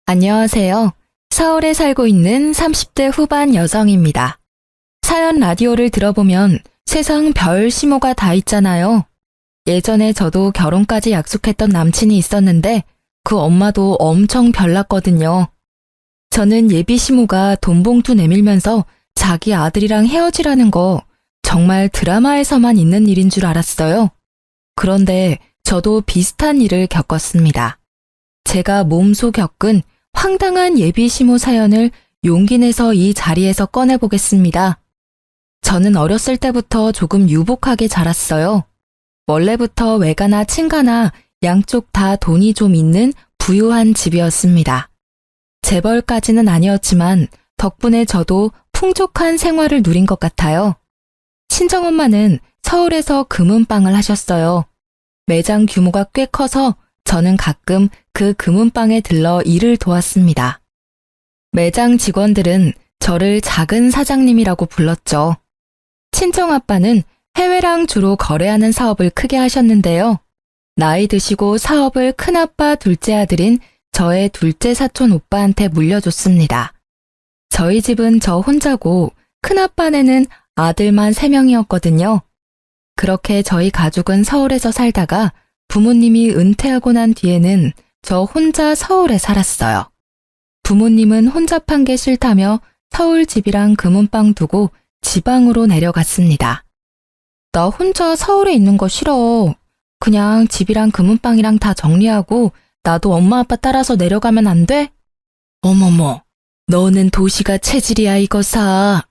안녕하세요. 서울에 살고 있는 30대 후반 여성입니다. 사연 라디오를 들어보면 세상 별 시모가 다 있잖아요. 예전에 저도 결혼까지 약속했던 남친이 있었는데 그 엄마도 엄청 별났거든요. 저는 예비 시모가 돈 봉투 내밀면서 자기 아들이랑 헤어지라는 거 정말 드라마에서만 있는 일인 줄 알았어요. 그런데 저도 비슷한 일을 겪었습니다. 제가 몸소 겪은 황당한 예비 시모 사연을 용기 내서 이 자리에서 꺼내보겠습니다. 저는 어렸을 때부터 조금 유복하게 자랐어요. 원래부터 외가나 친가나 양쪽 다 돈이 좀 있는 부유한 집이었습니다. 재벌까지는 아니었지만 덕분에 저도 풍족한 생활을 누린 것 같아요. 친정엄마는 서울에서 금은방을 하셨어요. 매장 규모가 꽤 커서 저는 가끔 그 금은방에 들러 일을 도왔습니다. 매장 직원들은 저를 작은 사장님이라고 불렀죠. 친정아빠는 해외랑 주로 거래하는 사업을 크게 하셨는데요. 나이 드시고 사업을 큰아빠 둘째 아들인 저의 둘째 사촌 오빠한테 물려줬습니다. 저희 집은 저 혼자고 큰아빠네는 아들만 3명이었거든요. 그렇게 저희 가족은 서울에서 살다가 부모님이 은퇴하고 난 뒤에는 저 혼자 서울에 살았어요. 부모님은 혼잡한 게 싫다며 서울 집이랑 금은방 두고 지방으로 내려갔습니다. 나 혼자 서울에 있는 거 싫어. 그냥 집이랑 금은방이랑 다 정리하고 나도 엄마 아빠 따라서 내려가면 안 돼? 어머머, 너는 도시가 체질이야 이거사.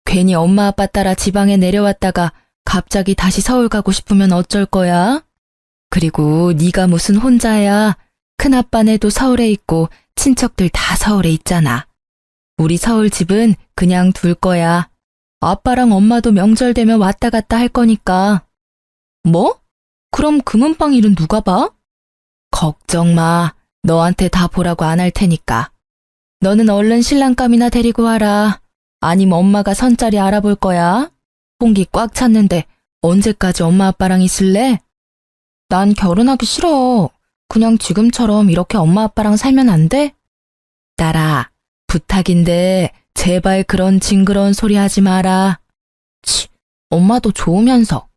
괜히 엄마 아빠 따라 지방에 내려왔다가 갑자기 다시 서울 가고 싶으면 어쩔 거야? 그리고 네가 무슨 혼자야. 큰아빠네도 서울에 있고 친척들 다 서울에 있잖아. 우리 서울 집은 그냥 둘 거야. 아빠랑 엄마도 명절 되면 왔다 갔다 할 거니까. 뭐? 그럼 금은방 일은 누가 봐? 걱정 마. 너한테 다 보라고 안 할 테니까. 너는 얼른 신랑감이나 데리고 와라. 아니면 엄마가 선자리 알아볼 거야. 공기 꽉 찼는데 언제까지 엄마 아빠랑 있을래? 난 결혼하기 싫어. 그냥 지금처럼 이렇게 엄마 아빠랑 살면 안 돼? 딸아, 부탁인데 제발 그런 징그러운 소리 하지 마라. 치, 엄마도 좋으면서.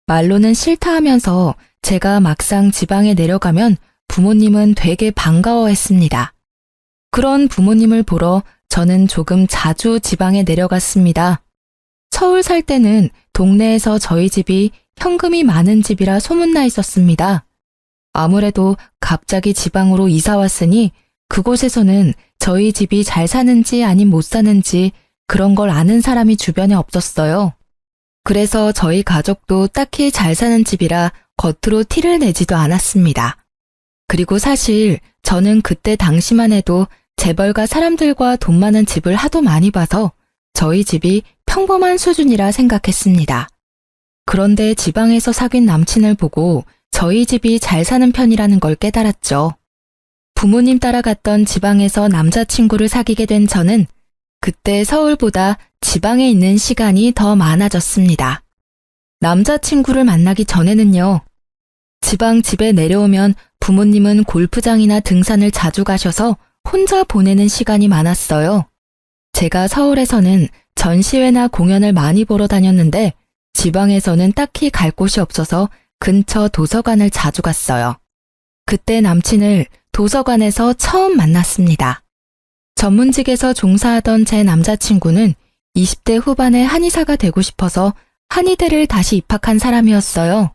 말로는 싫다 하면서 제가 막상 지방에 내려가면 부모님은 되게 반가워했습니다. 그런 부모님을 보러 저는 조금 자주 지방에 내려갔습니다. 서울 살 때는 동네에서 저희 집이 현금이 많은 집이라 소문나 있었습니다. 아무래도 갑자기 지방으로 이사 왔으니 그곳에서는 저희 집이 잘 사는지 아님 못 사는지 그런 걸 아는 사람이 주변에 없었어요. 그래서 저희 가족도 딱히 잘 사는 집이라 겉으로 티를 내지도 않았습니다. 그리고 사실 저는 그때 당시만 해도 재벌가 사람들과 돈 많은 집을 하도 많이 봐서 저희 집이 평범한 수준이라 생각했습니다. 그런데 지방에서 사귄 남친을 보고 저희 집이 잘 사는 편이라는 걸 깨달았죠. 부모님 따라갔던 지방에서 남자친구를 사귀게 된 저는 그때 서울보다 지방에 있는 시간이 더 많아졌습니다. 남자친구를 만나기 전에는요. 지방 집에 내려오면 부모님은 골프장이나 등산을 자주 가셔서 혼자 보내는 시간이 많았어요. 제가 서울에서는 전시회나 공연을 많이 보러 다녔는데 지방에서는 딱히 갈 곳이 없어서 근처 도서관을 자주 갔어요. 그때 남친을 도서관에서 처음 만났습니다. 전문직에서 종사하던 제 남자친구는 20대 후반의 한의사가 되고 싶어서 한의대를 다시 입학한 사람이었어요.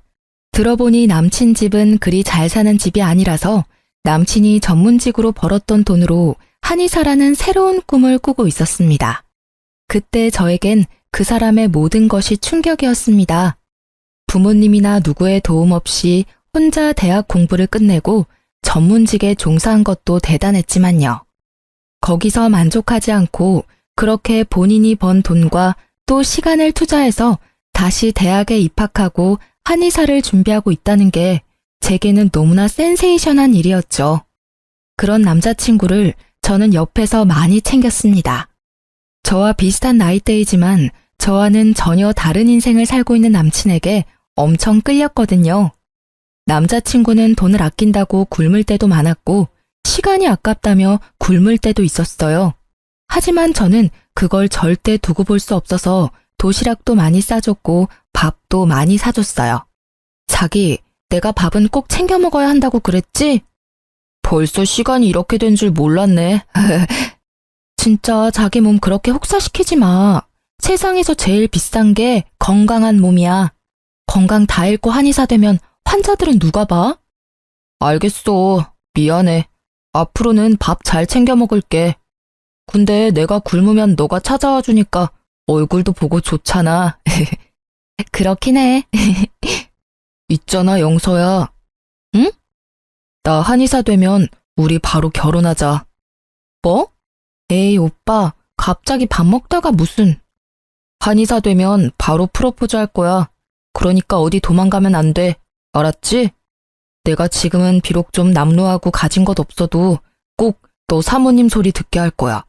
들어보니 남친 집은 그리 잘 사는 집이 아니라서 남친이 전문직으로 벌었던 돈으로 한의사라는 새로운 꿈을 꾸고 있었습니다. 그때 저에겐 그 사람의 모든 것이 충격이었습니다. 부모님이나 누구의 도움 없이 혼자 대학 공부를 끝내고 전문직에 종사한 것도 대단했지만요. 거기서 만족하지 않고 그렇게 본인이 번 돈과 또 시간을 투자해서 다시 대학에 입학하고 한의사를 준비하고 있다는 게 제게는 너무나 센세이션한 일이었죠. 그런 남자친구를 저는 옆에서 많이 챙겼습니다. 저와 비슷한 나이대이지만 저와는 전혀 다른 인생을 살고 있는 남친에게 엄청 끌렸거든요. 남자친구는 돈을 아낀다고 굶을 때도 많았고 시간이 아깝다며 굶을 때도 있었어요. 하지만 저는 그걸 절대 두고 볼 수 없어서 도시락도 많이 싸줬고 밥도 많이 사줬어요. 자기, 내가 밥은 꼭 챙겨 먹어야 한다고 그랬지? 벌써 시간이 이렇게 된 줄 몰랐네. 진짜 자기 몸 그렇게 혹사시키지 마. 세상에서 제일 비싼 게 건강한 몸이야. 건강 다 잃고 한의사 되면 환자들은 누가 봐? 알겠어. 미안해. 앞으로는 밥 잘 챙겨 먹을게. 근데 내가 굶으면 너가 찾아와 주니까 얼굴도 보고 좋잖아. 그렇긴 해. 있잖아, 영서야. 응? 나 한의사 되면 우리 바로 결혼하자. 뭐? 에이, 오빠. 갑자기 밥 먹다가 무슨. 한의사 되면 바로 프로포즈 할 거야. 그러니까 어디 도망가면 안 돼. 알았지? 내가 지금은 비록 좀 남루하고 가진 것 없어도 꼭 너 사모님 소리 듣게 할 거야.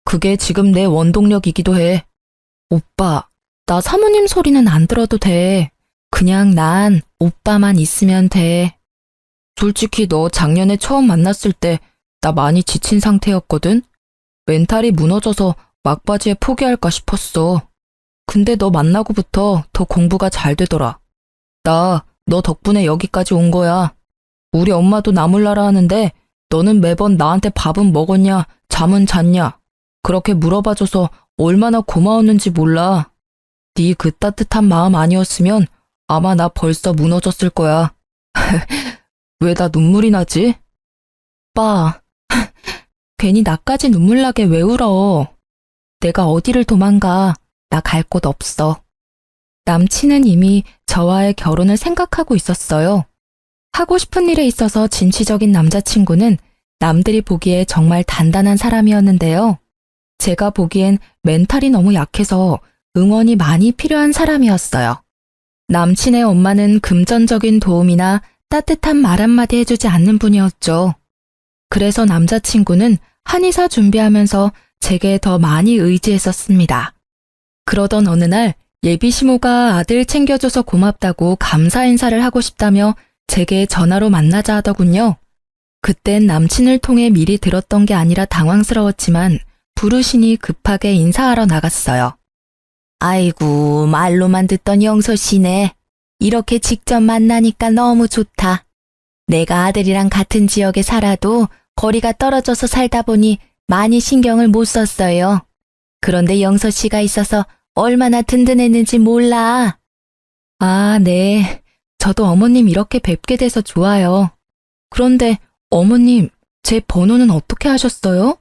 그게 지금 내 원동력이기도 해. 오빠, 나 사모님 소리는 안 들어도 돼. 그냥 난 오빠만 있으면 돼. 솔직히 너 작년에 처음 만났을 때 나 많이 지친 상태였거든? 멘탈이 무너져서 막바지에 포기할까 싶었어. 근데 너 만나고부터 더 공부가 잘 되더라. 나 너 덕분에 여기까지 온 거야. 우리 엄마도 나 몰라라 하는데 너는 매번 나한테 밥은 먹었냐, 잠은 잤냐. 그렇게 물어봐줘서 얼마나 고마웠는지 몰라. 네 그 따뜻한 마음 아니었으면 아마 나 벌써 무너졌을 거야. 왜 나 눈물이 나지? 오빠, 괜히 나까지 눈물 나게 왜 울어. 내가 어디를 도망가. 나 갈 곳 없어. 남친은 이미 저와의 결혼을 생각하고 있었어요. 하고 싶은 일에 있어서 진취적인 남자친구는 남들이 보기에 정말 단단한 사람이었는데요. 제가 보기엔 멘탈이 너무 약해서 응원이 많이 필요한 사람이었어요. 남친의 엄마는 금전적인 도움이나 따뜻한 말 한마디 해주지 않는 분이었죠. 그래서 남자친구는 한의사 준비하면서 제게 더 많이 의지했었습니다. 그러던 어느 날 예비시모가 아들 챙겨줘서 고맙다고 감사 인사를 하고 싶다며 제게 전화로 만나자 하더군요. 그땐 남친을 통해 미리 들었던 게 아니라 당황스러웠지만 부르시니 급하게 인사하러 나갔어요. 아이고, 말로만 듣던 영서 씨네. 이렇게 직접 만나니까 너무 좋다. 내가 아들이랑 같은 지역에 살아도 거리가 떨어져서 살다 보니 많이 신경을 못 썼어요. 그런데 영서 씨가 있어서 얼마나 든든했는지 몰라. 아, 네. 저도 어머님 이렇게 뵙게 돼서 좋아요. 그런데 어머님, 제 번호는 어떻게 하셨어요?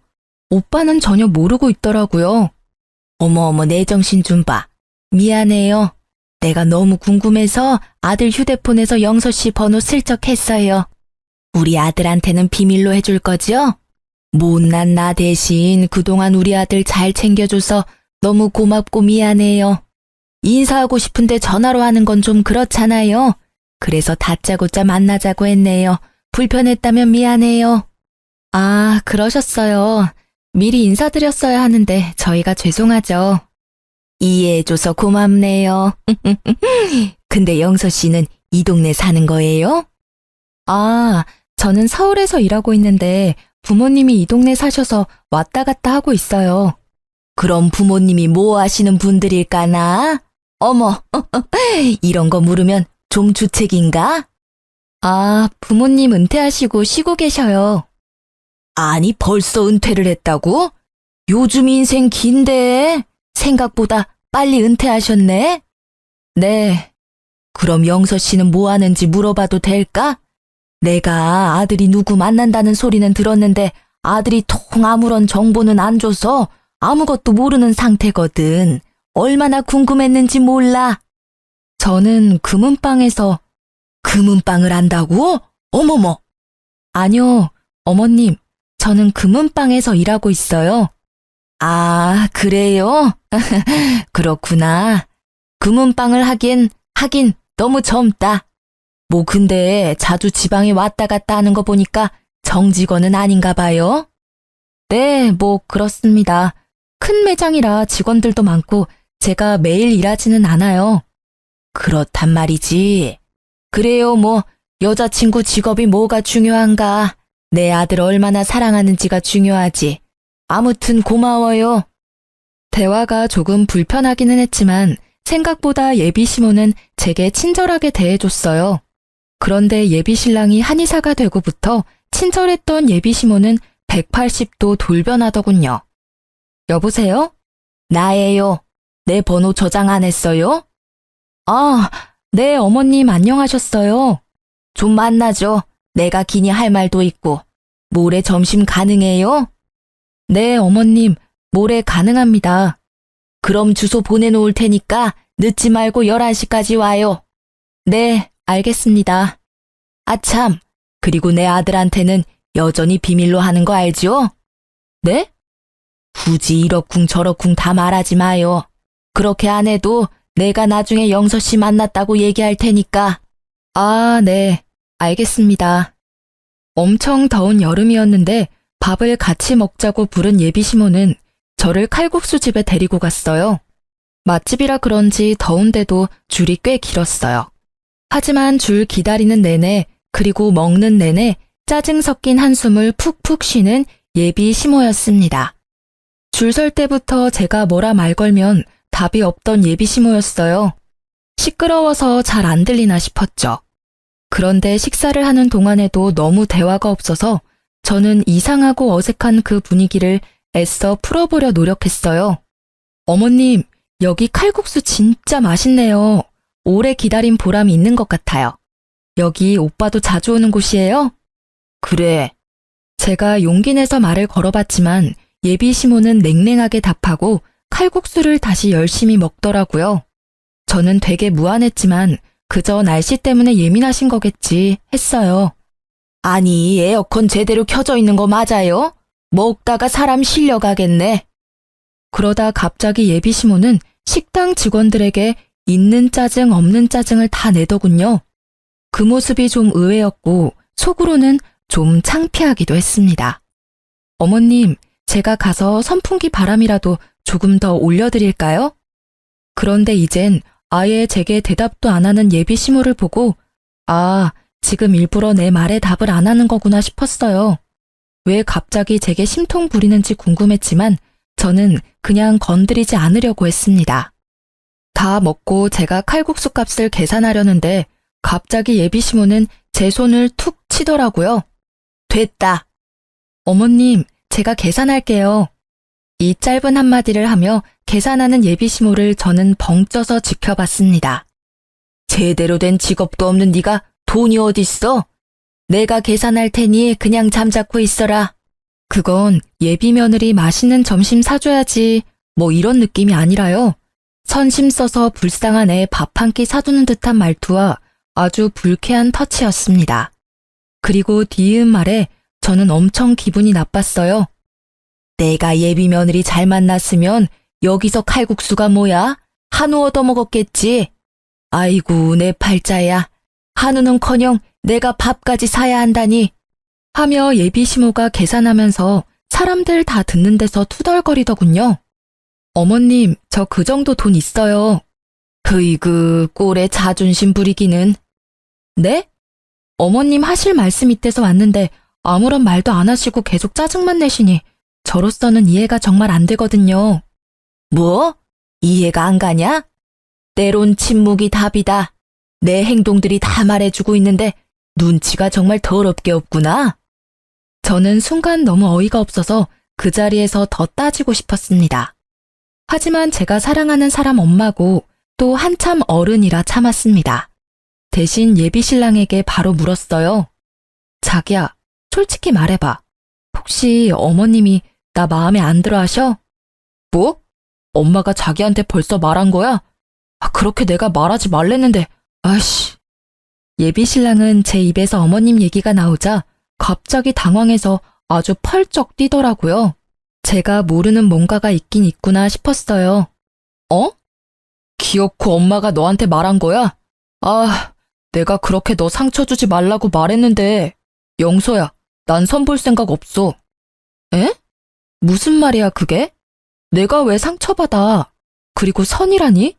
오빠는 전혀 모르고 있더라고요. 어머, 내 정신 좀 봐. 미안해요. 내가 너무 궁금해서 아들 휴대폰에서 영서 씨 번호 슬쩍 했어요. 우리 아들한테는 비밀로 해줄 거죠? 못난 나 대신 그동안 우리 아들 잘 챙겨줘서 너무 고맙고 미안해요. 인사하고 싶은데 전화로 하는 건 좀 그렇잖아요. 그래서 다짜고짜 만나자고 했네요. 불편했다면 미안해요. 아, 그러셨어요. 미리 인사드렸어야 하는데 저희가 죄송하죠. 이해해줘서 고맙네요. 근데 영서 씨는 이 동네 사는 거예요? 아, 저는 서울에서 일하고 있는데 부모님이 이 동네 사셔서 왔다 갔다 하고 있어요. 그럼 부모님이 뭐 하시는 분들일까나? 어머, 이런 거 물으면 좀 주책인가? 아, 부모님 은퇴하시고 쉬고 계셔요. 아니, 벌써 은퇴를 했다고? 요즘 인생 긴데 생각보다 빨리 은퇴하셨네? 네. 그럼 영서 씨는 뭐 하는지 물어봐도 될까? 내가 아들이 누구 만난다는 소리는 들었는데 아들이 통 아무런 정보는 안 줘서 아무것도 모르는 상태거든. 얼마나 궁금했는지 몰라. 저는 금은방에서. 금은방을 한다고? 어머머. 아니요, 어머님. 저는 금은방에서 일하고 있어요. 아, 그래요? 그렇구나. 금은방을 하긴 너무 젊다. 뭐 근데 자주 지방에 왔다 갔다 하는 거 보니까 정직원은 아닌가 봐요? 네, 뭐 그렇습니다. 큰 매장이라 직원들도 많고 제가 매일 일하지는 않아요. 그렇단 말이지. 그래요, 뭐 여자친구 직업이 뭐가 중요한가. 내 아들 얼마나 사랑하는지가 중요하지. 아무튼 고마워요. 대화가 조금 불편하기는 했지만 생각보다 예비 시모는 제게 친절하게 대해줬어요. 그런데 예비 신랑이 한의사가 되고부터 친절했던 예비 시모는 180도 돌변하더군요. 여보세요? 나예요. 내 번호 저장 안 했어요? 아, 네, 어머님 안녕하셨어요. 좀 만나죠. 내가 기니 할 말도 있고. 모레 점심 가능해요? 네, 어머님, 모레 가능합니다. 그럼 주소 보내놓을 테니까 늦지 말고 11시까지 와요. 네, 알겠습니다. 아참, 그리고 내 아들한테는 여전히 비밀로 하는 거 알죠? 네? 굳이 이러쿵 저러쿵 다 말하지 마요. 그렇게 안 해도 내가 나중에 영서 씨 만났다고 얘기할 테니까. 아, 네, 알겠습니다. 엄청 더운 여름이었는데 밥을 같이 먹자고 부른 예비 시모는 저를 칼국수 집에 데리고 갔어요. 맛집이라 그런지 더운데도 줄이 꽤 길었어요. 하지만 줄 기다리는 내내 그리고 먹는 내내 짜증 섞인 한숨을 푹푹 쉬는 예비 시모였습니다. 줄 설 때부터 제가 뭐라 말 걸면 답이 없던 예비 시모였어요. 시끄러워서 잘 안 들리나 싶었죠. 그런데 식사를 하는 동안에도 너무 대화가 없어서 저는 이상하고 어색한 그 분위기를 애써 풀어보려 노력했어요. 어머님, 여기 칼국수 진짜 맛있네요. 오래 기다린 보람이 있는 것 같아요. 여기 오빠도 자주 오는 곳이에요? 그래. 제가 용기 내서 말을 걸어봤지만 예비 시모는 냉랭하게 답하고 칼국수를 다시 열심히 먹더라고요. 저는 되게 무안했지만 그저 날씨 때문에 예민하신 거겠지 했어요. 아니, 에어컨 제대로 켜져 있는 거 맞아요? 먹다가 사람 실려가겠네. 그러다 갑자기 예비 시모는 식당 직원들에게 있는 짜증 없는 짜증을 다 내더군요. 그 모습이 좀 의외였고 속으로는 좀 창피하기도 했습니다. 어머님, 제가 가서 선풍기 바람이라도 조금 더 올려드릴까요? 그런데 이젠 아예 제게 대답도 안 하는 예비 시모를 보고 아, 지금 일부러 내 말에 답을 안 하는 거구나 싶었어요. 왜 갑자기 제게 심통 부리는지 궁금했지만 저는 그냥 건드리지 않으려고 했습니다. 다 먹고 제가 칼국수 값을 계산하려는데 갑자기 예비 시모는 제 손을 툭 치더라고요. 됐다. 어머님, 제가 계산할게요. 이 짧은 한마디를 하며 계산하는 예비 시모를 저는 벙쪄서 지켜봤습니다. 제대로 된 직업도 없는 네가 돈이 어딨어? 내가 계산할 테니 그냥 잠자코 있어라. 그건 예비 며느리 맛있는 점심 사줘야지 뭐 이런 느낌이 아니라요. 선심 써서 불쌍한 애 밥 한 끼 사두는 듯한 말투와 아주 불쾌한 터치였습니다. 그리고 뒤이은 말에 저는 엄청 기분이 나빴어요. 내가 예비 며느리 잘 만났으면 여기서 칼국수가 뭐야? 한우 얻어먹었겠지. 아이고 내 팔자야. 한우는커녕 내가 밥까지 사야 한다니. 하며 예비 시모가 계산하면서 사람들 다 듣는 데서 투덜거리더군요. 어머님, 저 그 정도 돈 있어요. 으이그 꼴에 자존심 부리기는. 네? 어머님 하실 말씀 있대서 왔는데 아무런 말도 안 하시고 계속 짜증만 내시니 저로서는 이해가 정말 안 되거든요. 뭐? 이해가 안 가냐? 때론 침묵이 답이다. 내 행동들이 다 말해주고 있는데 눈치가 정말 더럽게 없구나. 저는 순간 너무 어이가 없어서 그 자리에서 더 따지고 싶었습니다. 하지만 제가 사랑하는 사람 엄마고 또 한참 어른이라 참았습니다. 대신 예비 신랑에게 바로 물었어요. 자기야, 솔직히 말해봐. 혹시 어머님이 나 마음에 안 들어 하셔? 뭐? 엄마가 자기한테 벌써 말한 거야? 그렇게 내가 말하지 말랬는데, 아이씨. 예비 신랑은 제 입에서 어머님 얘기가 나오자 갑자기 당황해서 아주 펄쩍 뛰더라고요. 제가 모르는 뭔가가 있긴 있구나 싶었어요. 어? 기어코 엄마가 너한테 말한 거야? 아, 내가 그렇게 너 상처 주지 말라고 말했는데. 영서야, 난 선 볼 생각 없어. 에? 무슨 말이야 그게? 내가 왜 상처받아? 그리고 선이라니?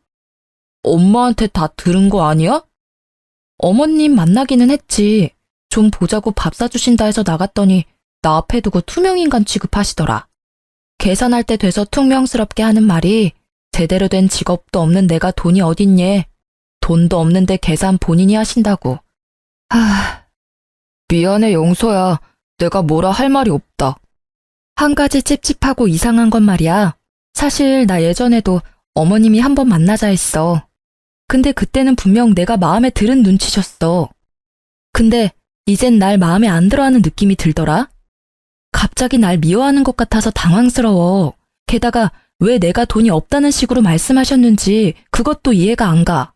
엄마한테 다 들은 거 아니야? 어머님 만나기는 했지. 좀 보자고 밥 사주신다 해서 나갔더니 나 앞에 두고 투명인간 취급하시더라. 계산할 때 돼서 퉁명스럽게 하는 말이 제대로 된 직업도 없는 내가 돈이 어딨니? 돈도 없는데 계산 본인이 하신다고. 미안해 용서야. 내가 뭐라 할 말이 없다. 한 가지 찝찝하고 이상한 건 말이야. 사실 나 예전에도 어머님이 한번 만나자 했어. 근데 그때는 분명 내가 마음에 들은 눈치셨어. 근데 이젠 날 마음에 안 들어하는 느낌이 들더라. 갑자기 날 미워하는 것 같아서 당황스러워. 게다가 왜 내가 돈이 없다는 식으로 말씀하셨는지 그것도 이해가 안 가.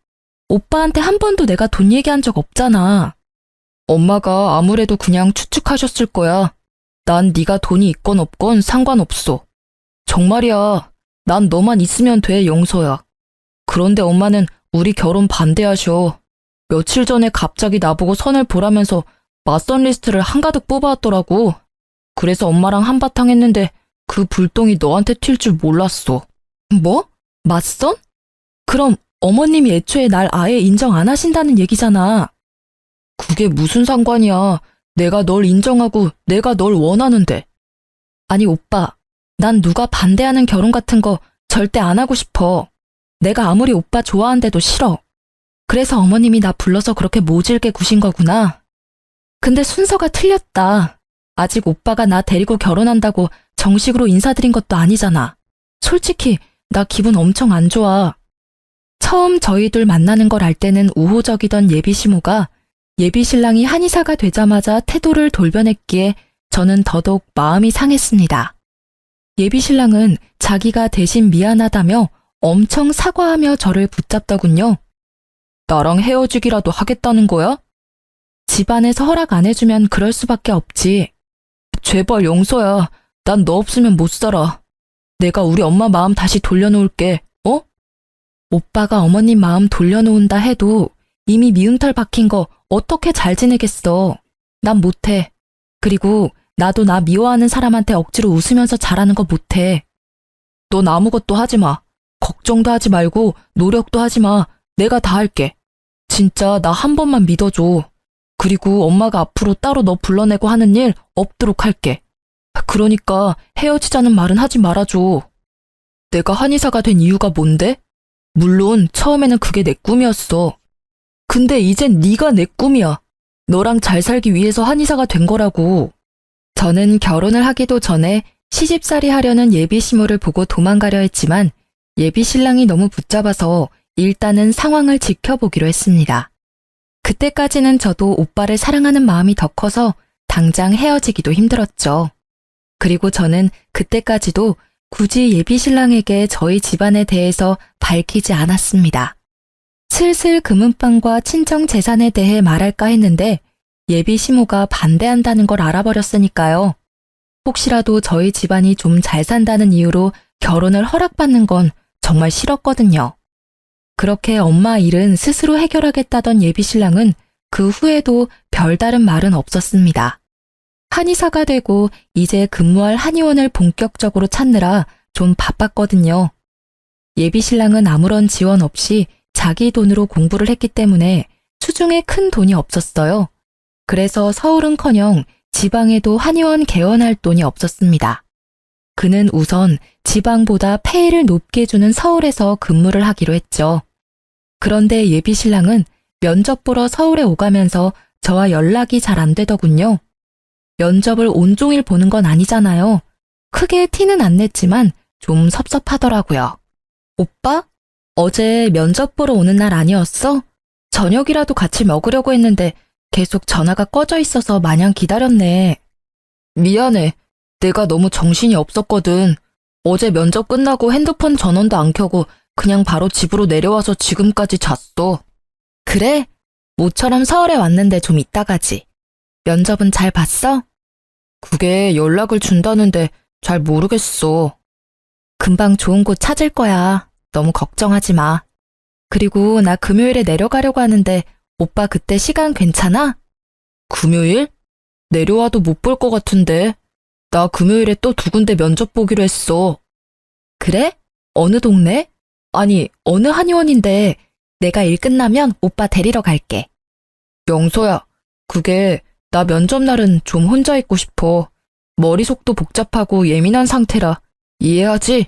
오빠한테 한 번도 내가 돈 얘기한 적 없잖아. 엄마가 아무래도 그냥 추측하셨을 거야. 난 네가 돈이 있건 없건 상관없어. 정말이야. 난 너만 있으면 돼, 용서야. 그런데 엄마는 우리 결혼 반대하셔. 며칠 전에 갑자기 나보고 선을 보라면서 맞선 리스트를 한가득 뽑아왔더라고. 그래서 엄마랑 한바탕 했는데 그 불똥이 너한테 튈 줄 몰랐어. 뭐? 맞선? 그럼 어머님이 애초에 날 아예 인정 안 하신다는 얘기잖아. 그게 무슨 상관이야. 내가 널 인정하고 내가 널 원하는데. 아니 오빠, 난 누가 반대하는 결혼 같은 거 절대 안 하고 싶어. 내가 아무리 오빠 좋아한데도 싫어. 그래서 어머님이 나 불러서 그렇게 모질게 구신 거구나. 근데 순서가 틀렸다. 아직 오빠가 나 데리고 결혼한다고 정식으로 인사드린 것도 아니잖아. 솔직히 나 기분 엄청 안 좋아. 처음 저희 둘 만나는 걸 알 때는 우호적이던 예비시모가 예비신랑이 한의사가 되자마자 태도를 돌변했기에 저는 더더욱 마음이 상했습니다. 예비신랑은 자기가 대신 미안하다며 엄청 사과하며 저를 붙잡더군요. 나랑 헤어지기라도 하겠다는 거야? 집안에서 허락 안 해주면 그럴 수밖에 없지. 제발 용서야. 난 너 없으면 못 살아. 내가 우리 엄마 마음 다시 돌려놓을게. 어? 오빠가 어머님 마음 돌려놓은다 해도 이미 미운털 박힌 거 어떻게 잘 지내겠어. 난 못해. 그리고 나도 나 미워하는 사람한테 억지로 웃으면서 잘하는 거 못해. 넌 아무것도 하지 마. 걱정도 하지 말고 노력도 하지 마. 내가 다 할게. 진짜 나 한 번만 믿어줘. 그리고 엄마가 앞으로 따로 너 불러내고 하는 일 없도록 할게. 그러니까 헤어지자는 말은 하지 말아줘. 내가 한의사가 된 이유가 뭔데? 물론 처음에는 그게 내 꿈이었어. 근데 이젠 네가 내 꿈이야. 너랑 잘 살기 위해서 한의사가 된 거라고. 저는 결혼을 하기도 전에 시집살이 하려는 예비시모를 보고 도망가려 했지만 예비신랑이 너무 붙잡아서 일단은 상황을 지켜보기로 했습니다. 그때까지는 저도 오빠를 사랑하는 마음이 더 커서 당장 헤어지기도 힘들었죠. 그리고 저는 그때까지도 굳이 예비신랑에게 저희 집안에 대해서 밝히지 않았습니다. 슬슬 금은방과 친정 재산에 대해 말할까 했는데 예비시모가 반대한다는 걸 알아버렸으니까요. 혹시라도 저희 집안이 좀 잘 산다는 이유로 결혼을 허락받는 건 정말 싫었거든요. 그렇게 엄마 일은 스스로 해결하겠다던 예비신랑은 그 후에도 별다른 말은 없었습니다. 한의사가 되고 이제 근무할 한의원을 본격적으로 찾느라 좀 바빴거든요. 예비신랑은 아무런 지원 없이 자기 돈으로 공부를 했기 때문에 수중에 큰 돈이 없었어요. 그래서 서울은커녕 지방에도 한의원 개원할 돈이 없었습니다. 그는 우선 지방보다 페이를 높게 주는 서울에서 근무를 하기로 했죠. 그런데 예비신랑은 면접 보러 서울에 오가면서 저와 연락이 잘 안 되더군요. 면접을 온종일 보는 건 아니잖아요. 크게 티는 안 냈지만 좀 섭섭하더라고요. 오빠? 어제 면접 보러 오는 날 아니었어? 저녁이라도 같이 먹으려고 했는데 계속 전화가 꺼져 있어서 마냥 기다렸네. 미안해. 내가 너무 정신이 없었거든. 어제 면접 끝나고 핸드폰 전원도 안 켜고 그냥 바로 집으로 내려와서 지금까지 잤어. 그래? 모처럼 서울에 왔는데 좀 이따 가지. 면접은 잘 봤어? 그게 연락을 준다는데 잘 모르겠어. 금방 좋은 곳 찾을 거야. 너무 걱정하지 마. 그리고 나 금요일에 내려가려고 하는데 오빠 그때 시간 괜찮아? 금요일? 내려와도 못 볼 것 같은데. 나 금요일에 또 2군데 면접 보기로 했어. 그래? 어느 동네? 아니, 어느 한의원인데 내가 일 끝나면 오빠 데리러 갈게. 영서야, 그게 나 면접 날은 좀 혼자 있고 싶어. 머릿속도 복잡하고 예민한 상태라 이해하지?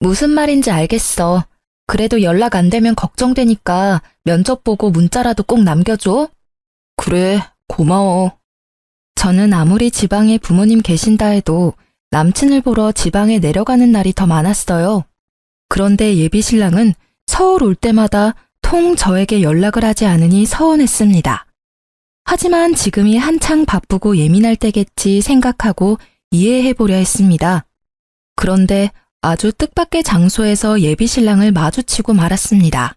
무슨 말인지 알겠어. 그래도 연락 안 되면 걱정되니까 면접 보고 문자라도 꼭 남겨줘. 그래, 고마워. 저는 아무리 지방에 부모님 계신다 해도 남친을 보러 지방에 내려가는 날이 더 많았어요. 그런데 예비 신랑은 서울 올 때마다 통 저에게 연락을 하지 않으니 서운했습니다. 하지만 지금이 한창 바쁘고 예민할 때겠지 생각하고 이해해보려 했습니다. 그런데 아주 뜻밖의 장소에서 예비 신랑을 마주치고 말았습니다.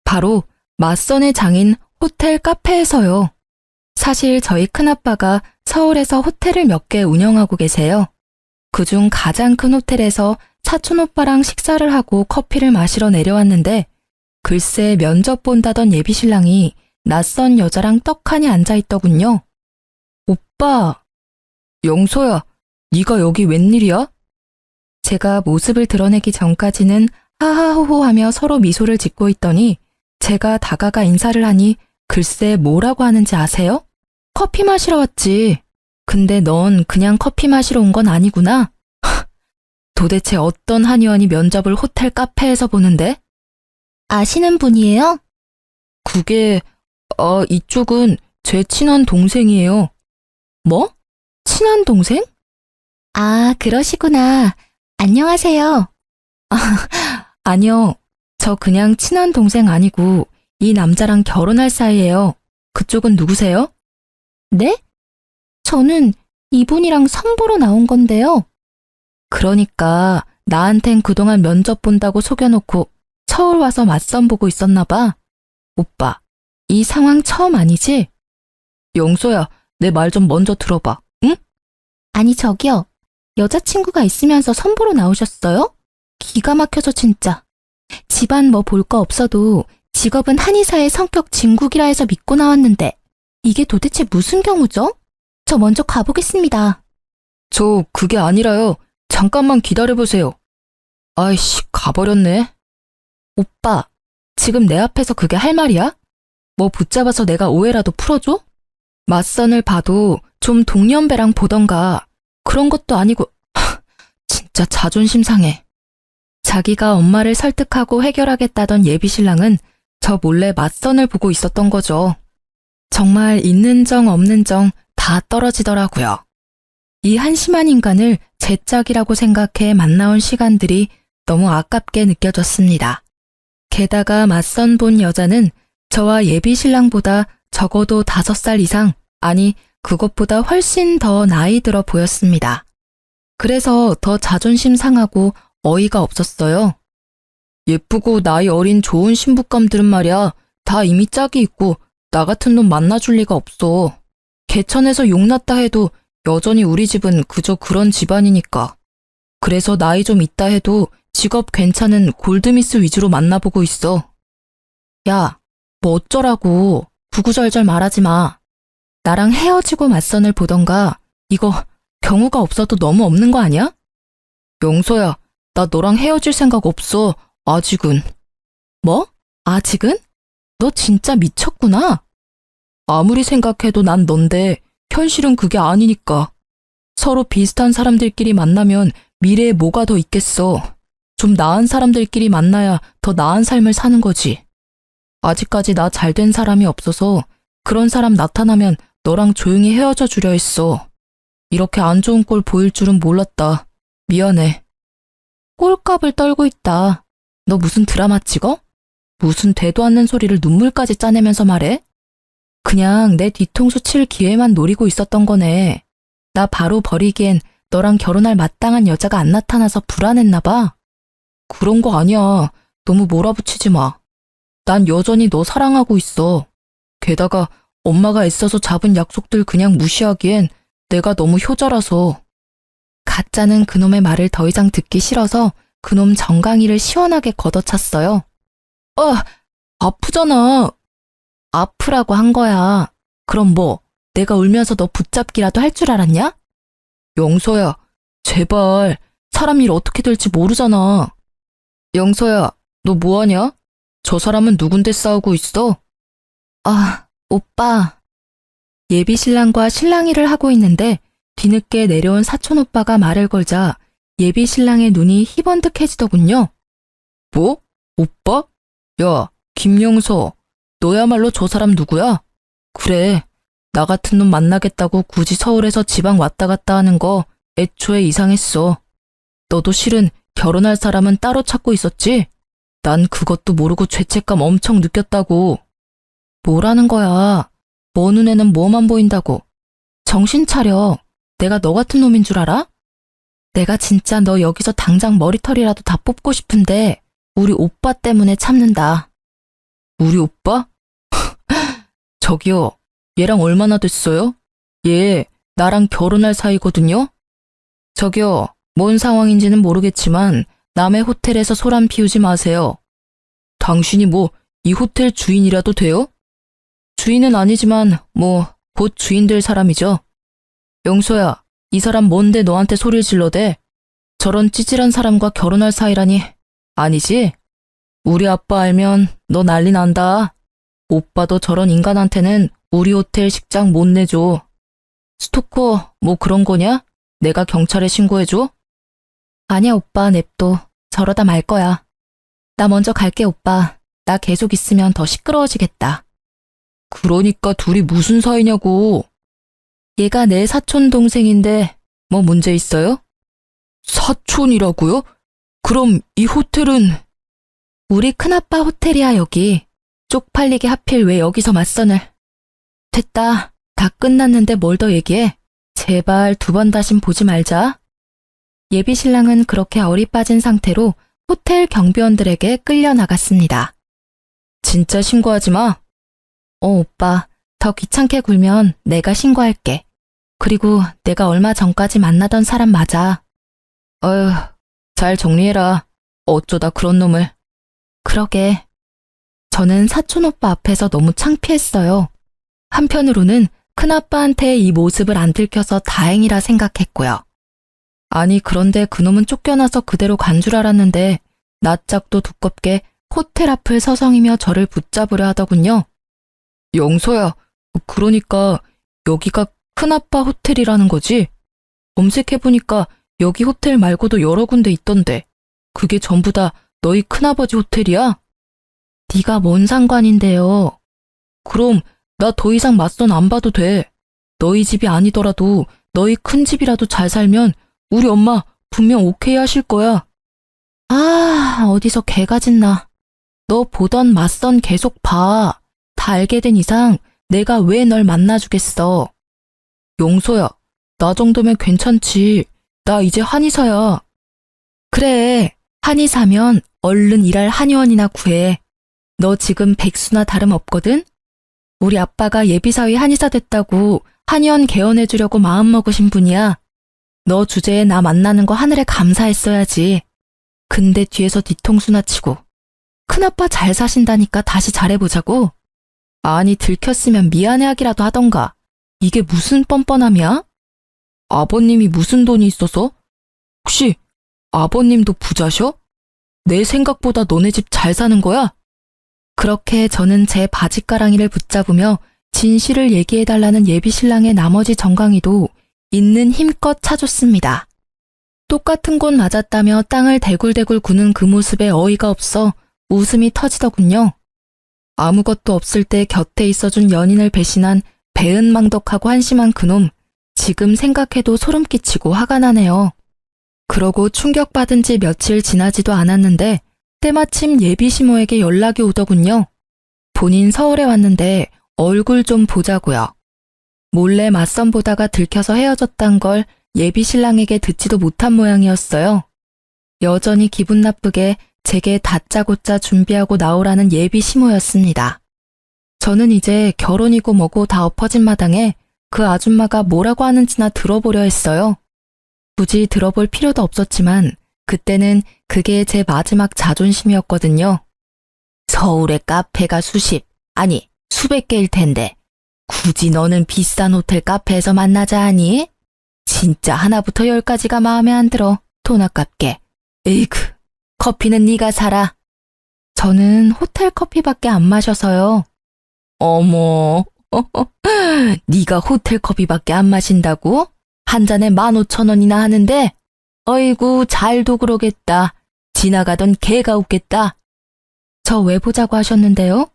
바로 맞선의 장인 호텔 카페에서요. 사실 저희 큰아빠가 서울에서 호텔을 몇 개 운영하고 계세요. 그중 가장 큰 호텔에서 사촌오빠랑 식사를 하고 커피를 마시러 내려왔는데 글쎄 면접 본다던 예비 신랑이 낯선 여자랑 떡하니 앉아있더군요. 오빠, 영소야, 네가 여기 웬일이야? 제가 모습을 드러내기 전까지는 하하호호하며 서로 미소를 짓고 있더니 제가 다가가 인사를 하니 글쎄 뭐라고 하는지 아세요? 커피 마시러 왔지. 근데 넌 그냥 커피 마시러 온 건 아니구나. 도대체 어떤 한의원이 면접을 호텔 카페에서 보는데? 아시는 분이에요? 그게, 이쪽은 제 친한 동생이에요. 뭐? 친한 동생? 아, 그러시구나. 안녕하세요. 아니요. 저 그냥 친한 동생 아니고 이 남자랑 결혼할 사이예요. 그쪽은 누구세요? 네? 저는 이분이랑 선보러 나온 건데요. 그러니까 나한텐 그동안 면접 본다고 속여놓고 서울 와서 맞선 보고 있었나 봐. 오빠, 이 상황 처음 아니지? 영소야, 내 말 좀 먼저 들어봐, 응? 아니 저기요. 여자친구가 있으면서 선보러 나오셨어요? 기가 막혀서 진짜. 집안 뭐 볼 거 없어도 직업은 한의사의 성격 진국이라 해서 믿고 나왔는데 이게 도대체 무슨 경우죠? 저 먼저 가보겠습니다. 저 그게 아니라요. 잠깐만 기다려보세요. 아이씨, 가버렸네. 오빠, 지금 내 앞에서 그게 할 말이야? 뭐 붙잡아서 내가 오해라도 풀어줘? 맞선을 봐도 좀 동년배랑 보던가. 그런 것도 아니고, 진짜 자존심 상해. 자기가 엄마를 설득하고 해결하겠다던 예비신랑은 저 몰래 맞선을 보고 있었던 거죠. 정말 있는 정 없는 정 다 떨어지더라고요. 이 한심한 인간을 제 짝이라고 생각해 만나온 시간들이 너무 아깝게 느껴졌습니다. 게다가 맞선 본 여자는 저와 예비신랑보다 적어도 5살 이상, 아니 그것보다 훨씬 더 나이 들어 보였습니다. 그래서 더 자존심 상하고 어이가 없었어요. 예쁘고 나이 어린 좋은 신부감들은 말이야 다 이미 짝이 있고 나 같은 놈 만나줄 리가 없어. 개천에서 용났다 해도 여전히 우리 집은 그저 그런 집안이니까. 그래서 나이 좀 있다 해도 직업 괜찮은 골드미스 위주로 만나보고 있어. 야, 뭐 어쩌라고. 구구절절 말하지 마. 나랑 헤어지고 맞선을 보던가. 이거 경우가 없어도 너무 없는 거 아니야? 영서야, 나 너랑 헤어질 생각 없어. 아직은. 뭐? 아직은? 너 진짜 미쳤구나. 아무리 생각해도 난 넌데 현실은 그게 아니니까. 서로 비슷한 사람들끼리 만나면 미래에 뭐가 더 있겠어. 좀 나은 사람들끼리 만나야 더 나은 삶을 사는 거지. 아직까지 나 잘된 사람이 없어서 그런 사람 나타나면 너랑 조용히 헤어져 주려 했어. 이렇게 안 좋은 꼴 보일 줄은 몰랐다. 미안해. 꼴값을 떨고 있다. 너 무슨 드라마 찍어? 무슨 되도 않는 소리를 눈물까지 짜내면서 말해? 그냥 내 뒤통수 칠 기회만 노리고 있었던 거네. 나 바로 버리기엔 너랑 결혼할 마땅한 여자가 안 나타나서 불안했나 봐. 그런 거 아니야. 너무 몰아붙이지 마. 난 여전히 너 사랑하고 있어. 게다가 엄마가 애써서 잡은 약속들 그냥 무시하기엔 내가 너무 효자라서. 가짜는 그놈의 말을 더 이상 듣기 싫어서 그놈 정강이를 시원하게 걷어찼어요. 아프잖아. 아프라고 한 거야. 그럼 뭐 내가 울면서 너 붙잡기라도 할 줄 알았냐? 영서야, 제발. 사람 일 어떻게 될지 모르잖아. 영서야, 너 뭐하냐? 저 사람은 누군데 싸우고 있어? 아, 오빠. 예비 신랑과 신랑이를 하고 있는데 뒤늦게 내려온 사촌 오빠가 말을 걸자 예비 신랑의 눈이 희번뜩해지더군요. 뭐? 오빠? 야, 김영서, 너야말로 저 사람 누구야? 그래, 나 같은 놈 만나겠다고 굳이 서울에서 지방 왔다 갔다 하는 거 애초에 이상했어. 너도 실은 결혼할 사람은 따로 찾고 있었지? 난 그것도 모르고 죄책감 엄청 느꼈다고. 뭐라는 거야? 뭐 눈에는 뭐만 보인다고. 정신 차려. 내가 너 같은 놈인 줄 알아? 내가 진짜 너 여기서 당장 머리털이라도 다 뽑고 싶은데 우리 오빠 때문에 참는다. 우리 오빠? 저기요, 얘랑 얼마나 됐어요? 얘 나랑 결혼할 사이거든요? 저기요, 뭔 상황인지는 모르겠지만 남의 호텔에서 소란 피우지 마세요. 당신이 뭐 이 호텔 주인이라도 돼요? 주인은 아니지만 뭐 곧 주인 될 사람이죠. 영소야, 이 사람 뭔데 너한테 소리를 질러대? 저런 찌질한 사람과 결혼할 사이라니. 아니지? 우리 아빠 알면 너 난리 난다. 오빠도 저런 인간한테는 우리 호텔 식장 못 내줘. 스토커 뭐 그런 거냐? 내가 경찰에 신고해줘? 아니야 오빠, 냅둬. 저러다 말 거야. 나 먼저 갈게 오빠. 나 계속 있으면 더 시끄러워지겠다. 그러니까 둘이 무슨 사이냐고. 얘가 내 사촌 동생인데 뭐 문제 있어요? 사촌이라고요? 그럼 이 호텔은? 우리 큰아빠 호텔이야 여기. 쪽팔리게 하필 왜 여기서 맞선을. 됐다. 다 끝났는데 뭘 더 얘기해. 제발 두 번 다신 보지 말자. 예비 신랑은 그렇게 얼이 빠진 상태로 호텔 경비원들에게 끌려 나갔습니다. 진짜 신고하지 마. 오빠. 더 귀찮게 굴면 내가 신고할게. 그리고 내가 얼마 전까지 만나던 사람 맞아. 어휴, 잘 정리해라. 어쩌다 그런 놈을. 그러게. 저는 사촌 오빠 앞에서 너무 창피했어요. 한편으로는 큰아빠한테 이 모습을 안 들켜서 다행이라 생각했고요. 아니 그런데 그놈은 쫓겨나서 그대로 간 줄 알았는데 낯짝도 두껍게 호텔 앞을 서성이며 저를 붙잡으려 하더군요. 영서야, 그러니까 여기가 큰아빠 호텔이라는 거지? 검색해보니까 여기 호텔 말고도 여러 군데 있던데 그게 전부 다 너희 큰아버지 호텔이야? 네가 뭔 상관인데요? 그럼 나 더 이상 맞선 안 봐도 돼. 너희 집이 아니더라도 너희 큰 집이라도 잘 살면 우리 엄마 분명 오케이 하실 거야. 아, 어디서 개가 짖나. 너 보던 맞선 계속 봐. 다 알게 된 이상 내가 왜 널 만나주겠어. 용서야, 나 정도면 괜찮지. 나 이제 한의사야. 그래, 한의사면 얼른 일할 한의원이나 구해. 너 지금 백수나 다름없거든? 우리 아빠가 예비사위 한의사 됐다고 한의원 개원해주려고 마음먹으신 분이야. 너 주제에 나 만나는 거 하늘에 감사했어야지. 근데 뒤에서 뒤통수나 치고. 큰아빠 잘 사신다니까 다시 잘해보자고? 아니 들켰으면 미안해하기라도 하던가. 이게 무슨 뻔뻔함이야? 아버님이 무슨 돈이 있어서? 혹시 아버님도 부자셔? 내 생각보다 너네 집 잘 사는 거야? 그렇게 저는 제 바짓가랑이를 붙잡으며 진실을 얘기해달라는 예비신랑의 나머지 정강이도 있는 힘껏 차줬습니다. 똑같은 곳 맞았다며 땅을 대굴대굴 구는 그 모습에 어이가 없어 웃음이 터지더군요. 아무것도 없을 때 곁에 있어준 연인을 배신한 배은망덕하고 한심한 그놈, 지금 생각해도 소름 끼치고 화가 나네요. 그러고 충격받은 지 며칠 지나지도 않았는데 때마침 예비시모에게 연락이 오더군요. 본인 서울에 왔는데 얼굴 좀 보자고요. 몰래 맞선 보다가 들켜서 헤어졌단 걸 예비신랑에게 듣지도 못한 모양이었어요. 여전히 기분 나쁘게 제게 다짜고짜 준비하고 나오라는 예비시모였습니다. 저는 이제 결혼이고 뭐고 다 엎어진 마당에 그 아줌마가 뭐라고 하는지나 들어보려 했어요. 굳이 들어볼 필요도 없었지만 그때는 그게 제 마지막 자존심이었거든요. 서울에 카페가 수십, 아니 수백 개일 텐데 굳이 너는 비싼 호텔 카페에서 만나자 하니? 진짜 하나부터 열까지가 마음에 안 들어. 돈 아깝게. 에이그, 커피는 네가 사라. 저는 호텔 커피밖에 안 마셔서요. 어머, 네가 호텔 커피밖에 안 마신다고? 한 잔에 15,000원이나 하는데? 어이구, 잘도 그러겠다. 지나가던 개가 웃겠다. 저 왜 보자고 하셨는데요?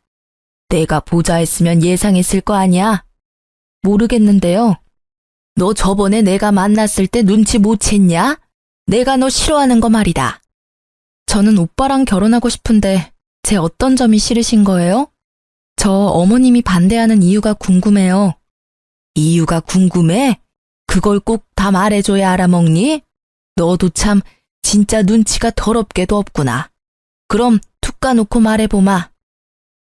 내가 보자 했으면 예상했을 거 아니야? 모르겠는데요. 너 저번에 내가 만났을 때 눈치 못 챘냐? 내가 너 싫어하는 거 말이다. 저는 오빠랑 결혼하고 싶은데 제 어떤 점이 싫으신 거예요? 저 어머님이 반대하는 이유가 궁금해요. 이유가 궁금해? 그걸 꼭 다 말해줘야 알아먹니? 너도 참 진짜 눈치가 더럽게도 없구나. 그럼 툭 까놓고 말해보마.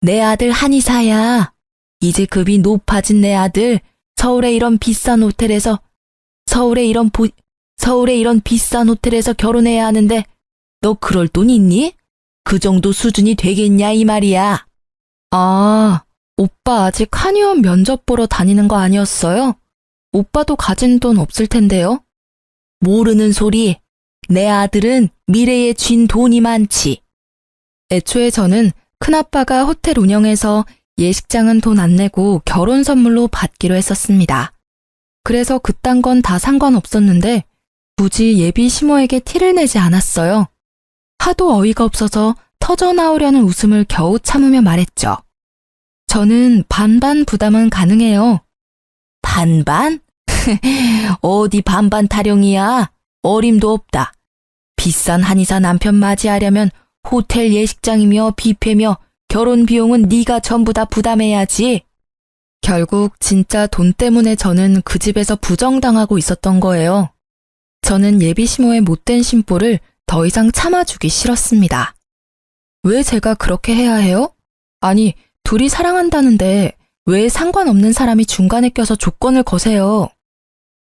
내 아들 한의사야. 이제 급이 높아진 내 아들 서울의 이런 비싼 호텔에서 비싼 호텔에서 결혼해야 하는데 너 그럴 돈 있니? 그 정도 수준이 되겠냐 이 말이야. 아, 오빠 아직 한의원 면접 보러 다니는 거 아니었어요? 오빠도 가진 돈 없을 텐데요? 모르는 소리. 내 아들은 미래에 쥔 돈이 많지. 애초에 저는 큰아빠가 호텔 운영해서 예식장은 돈 안 내고 결혼 선물로 받기로 했었습니다. 그래서 그딴 건 다 상관없었는데 굳이 예비 시모에게 티를 내지 않았어요. 하도 어이가 없어서 터져나오려는 웃음을 겨우 참으며 말했죠. 저는 반반 부담은 가능해요. 반반? 어디 반반 타령이야. 어림도 없다. 비싼 한의사 남편 맞이하려면 호텔 예식장이며 뷔페며 결혼 비용은 네가 전부 다 부담해야지. 결국 진짜 돈 때문에 저는 그 집에서 부정당하고 있었던 거예요. 저는 예비 시모의 못된 심보를 더 이상 참아주기 싫었습니다. 왜 제가 그렇게 해야 해요? 아니, 둘이 사랑한다는데 왜 상관없는 사람이 중간에 껴서 조건을 거세요?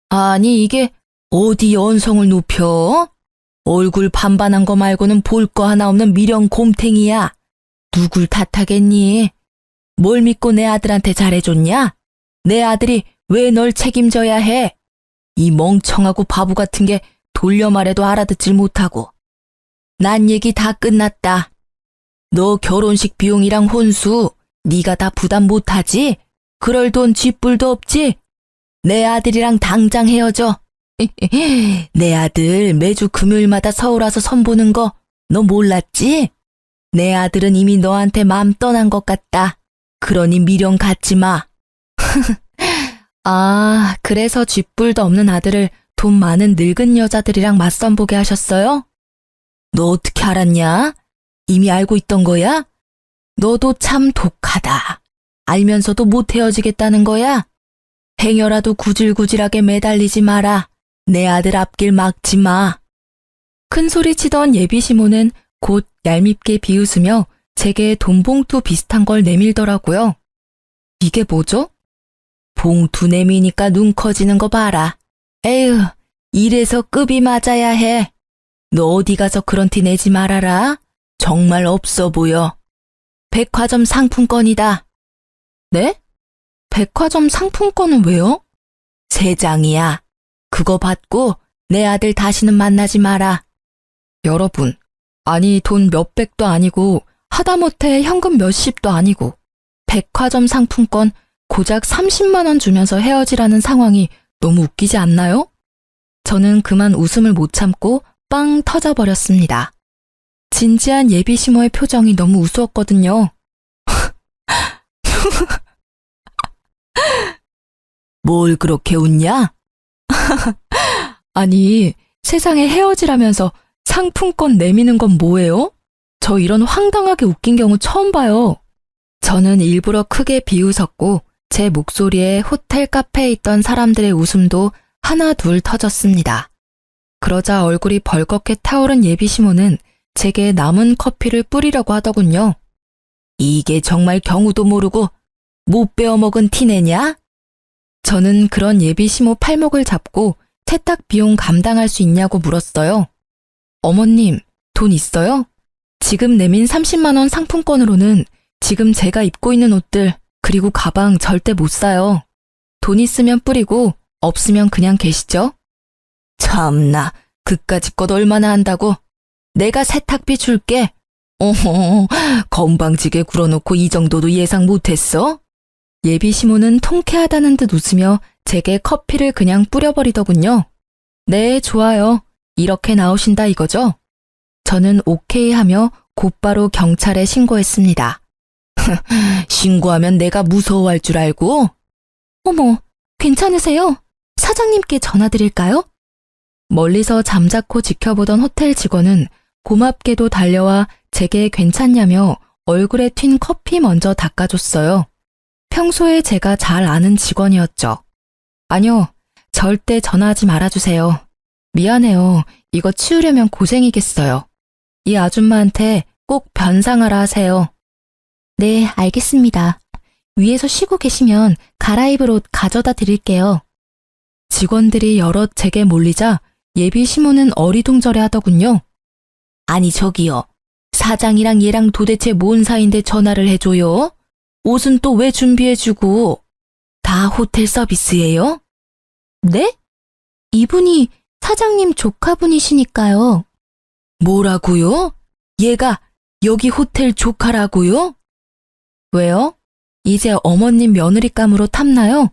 아니, 이게 어디 연성을 높여? 얼굴 반반한 거 말고는 볼 거 하나 없는 미련 곰탱이야. 누굴 탓하겠니? 뭘 믿고 내 아들한테 잘해줬냐? 내 아들이 왜 널 책임져야 해? 이 멍청하고 바보 같은 게 돌려 말해도 알아듣질 못하고. 난 얘기 다 끝났다. 너 결혼식 비용이랑 혼수 네가 다 부담 못하지? 그럴 돈 쥐뿔도 없지? 내 아들이랑 당장 헤어져. 내 아들 매주 금요일마다 서울 와서 선보는 거 너 몰랐지? 내 아들은 이미 너한테 맘 떠난 것 같다. 그러니 미련 갖지 마. 아, 그래서 쥐뿔도 없는 아들을 돈 많은 늙은 여자들이랑 맞선 보게 하셨어요? 너 어떻게 알았냐? 이미 알고 있던 거야? 너도 참 독하다. 알면서도 못 헤어지겠다는 거야? 행여라도 구질구질하게 매달리지 마라. 내 아들 앞길 막지 마. 큰 소리 치던 예비 시모는 곧 얄밉게 비웃으며 제게 돈봉투 비슷한 걸 내밀더라고요. 이게 뭐죠? 봉투 내미니까 눈 커지는 거 봐라. 에휴, 이래서 급이 맞아야 해. 너 어디 가서 그런 티 내지 말아라. 정말 없어 보여. 백화점 상품권이다. 네? 백화점 상품권은 왜요? 3장이야. 그거 받고 내 아들 다시는 만나지 마라. 여러분, 아니 돈 몇백도 아니고 하다못해 현금 몇십도 아니고 백화점 상품권 고작 30만 원 주면서 헤어지라는 상황이 너무 웃기지 않나요? 저는 그만 웃음을 못 참고 빵 터져버렸습니다. 진지한 예비 시모의 표정이 너무 우스웠거든요. 뭘 그렇게 웃냐? 아니, 세상에 헤어지라면서 상품권 내미는 건 뭐예요? 저 이런 황당하게 웃긴 경우 처음 봐요. 저는 일부러 크게 비웃었고 제 목소리에 호텔 카페에 있던 사람들의 웃음도 하나 둘 터졌습니다. 그러자 얼굴이 벌겋게 타오른 예비 시모는 제게 남은 커피를 뿌리려고 하더군요. 이게 정말 경우도 모르고 못 베어먹은 티내냐? 저는 그런 예비 시모 팔목을 잡고 세탁 비용 감당할 수 있냐고 물었어요. 어머님, 돈 있어요? 지금 내민 30만 원 상품권으로는 지금 제가 입고 있는 옷들 그리고 가방 절대 못 사요. 돈 있으면 뿌리고 없으면 그냥 계시죠? 참나, 그까짓 것 얼마나 한다고? 내가 세탁비 줄게. 어허, 건방지게 굴어놓고 이 정도도 예상 못했어? 예비 시모는 통쾌하다는 듯 웃으며 제게 커피를 그냥 뿌려버리더군요. 네, 좋아요. 이렇게 나오신다 이거죠? 저는 오케이 하며 곧바로 경찰에 신고했습니다. 신고하면 내가 무서워할 줄 알고? 어머, 괜찮으세요? 사장님께 전화드릴까요? 멀리서 잠자코 지켜보던 호텔 직원은 고맙게도 달려와 제게 괜찮냐며 얼굴에 튄 커피 먼저 닦아줬어요. 평소에 제가 잘 아는 직원이었죠. 아니요, 절대 전화하지 말아주세요. 미안해요. 이거 치우려면 고생이겠어요. 이 아줌마한테 꼭 변상하라 하세요. 네, 알겠습니다. 위에서 쉬고 계시면 갈아입을 옷 가져다 드릴게요. 직원들이 여럿 제게 몰리자 예비 시모는 어리둥절해 하더군요. 아니 저기요. 사장이랑 얘랑 도대체 뭔 사이인데 전화를 해줘요? 옷은 또 왜 준비해주고? 다 호텔 서비스예요? 네? 이분이 사장님 조카분이시니까요. 뭐라고요? 얘가 여기 호텔 조카라고요? 왜요? 이제 어머님 며느리감으로 탐나요?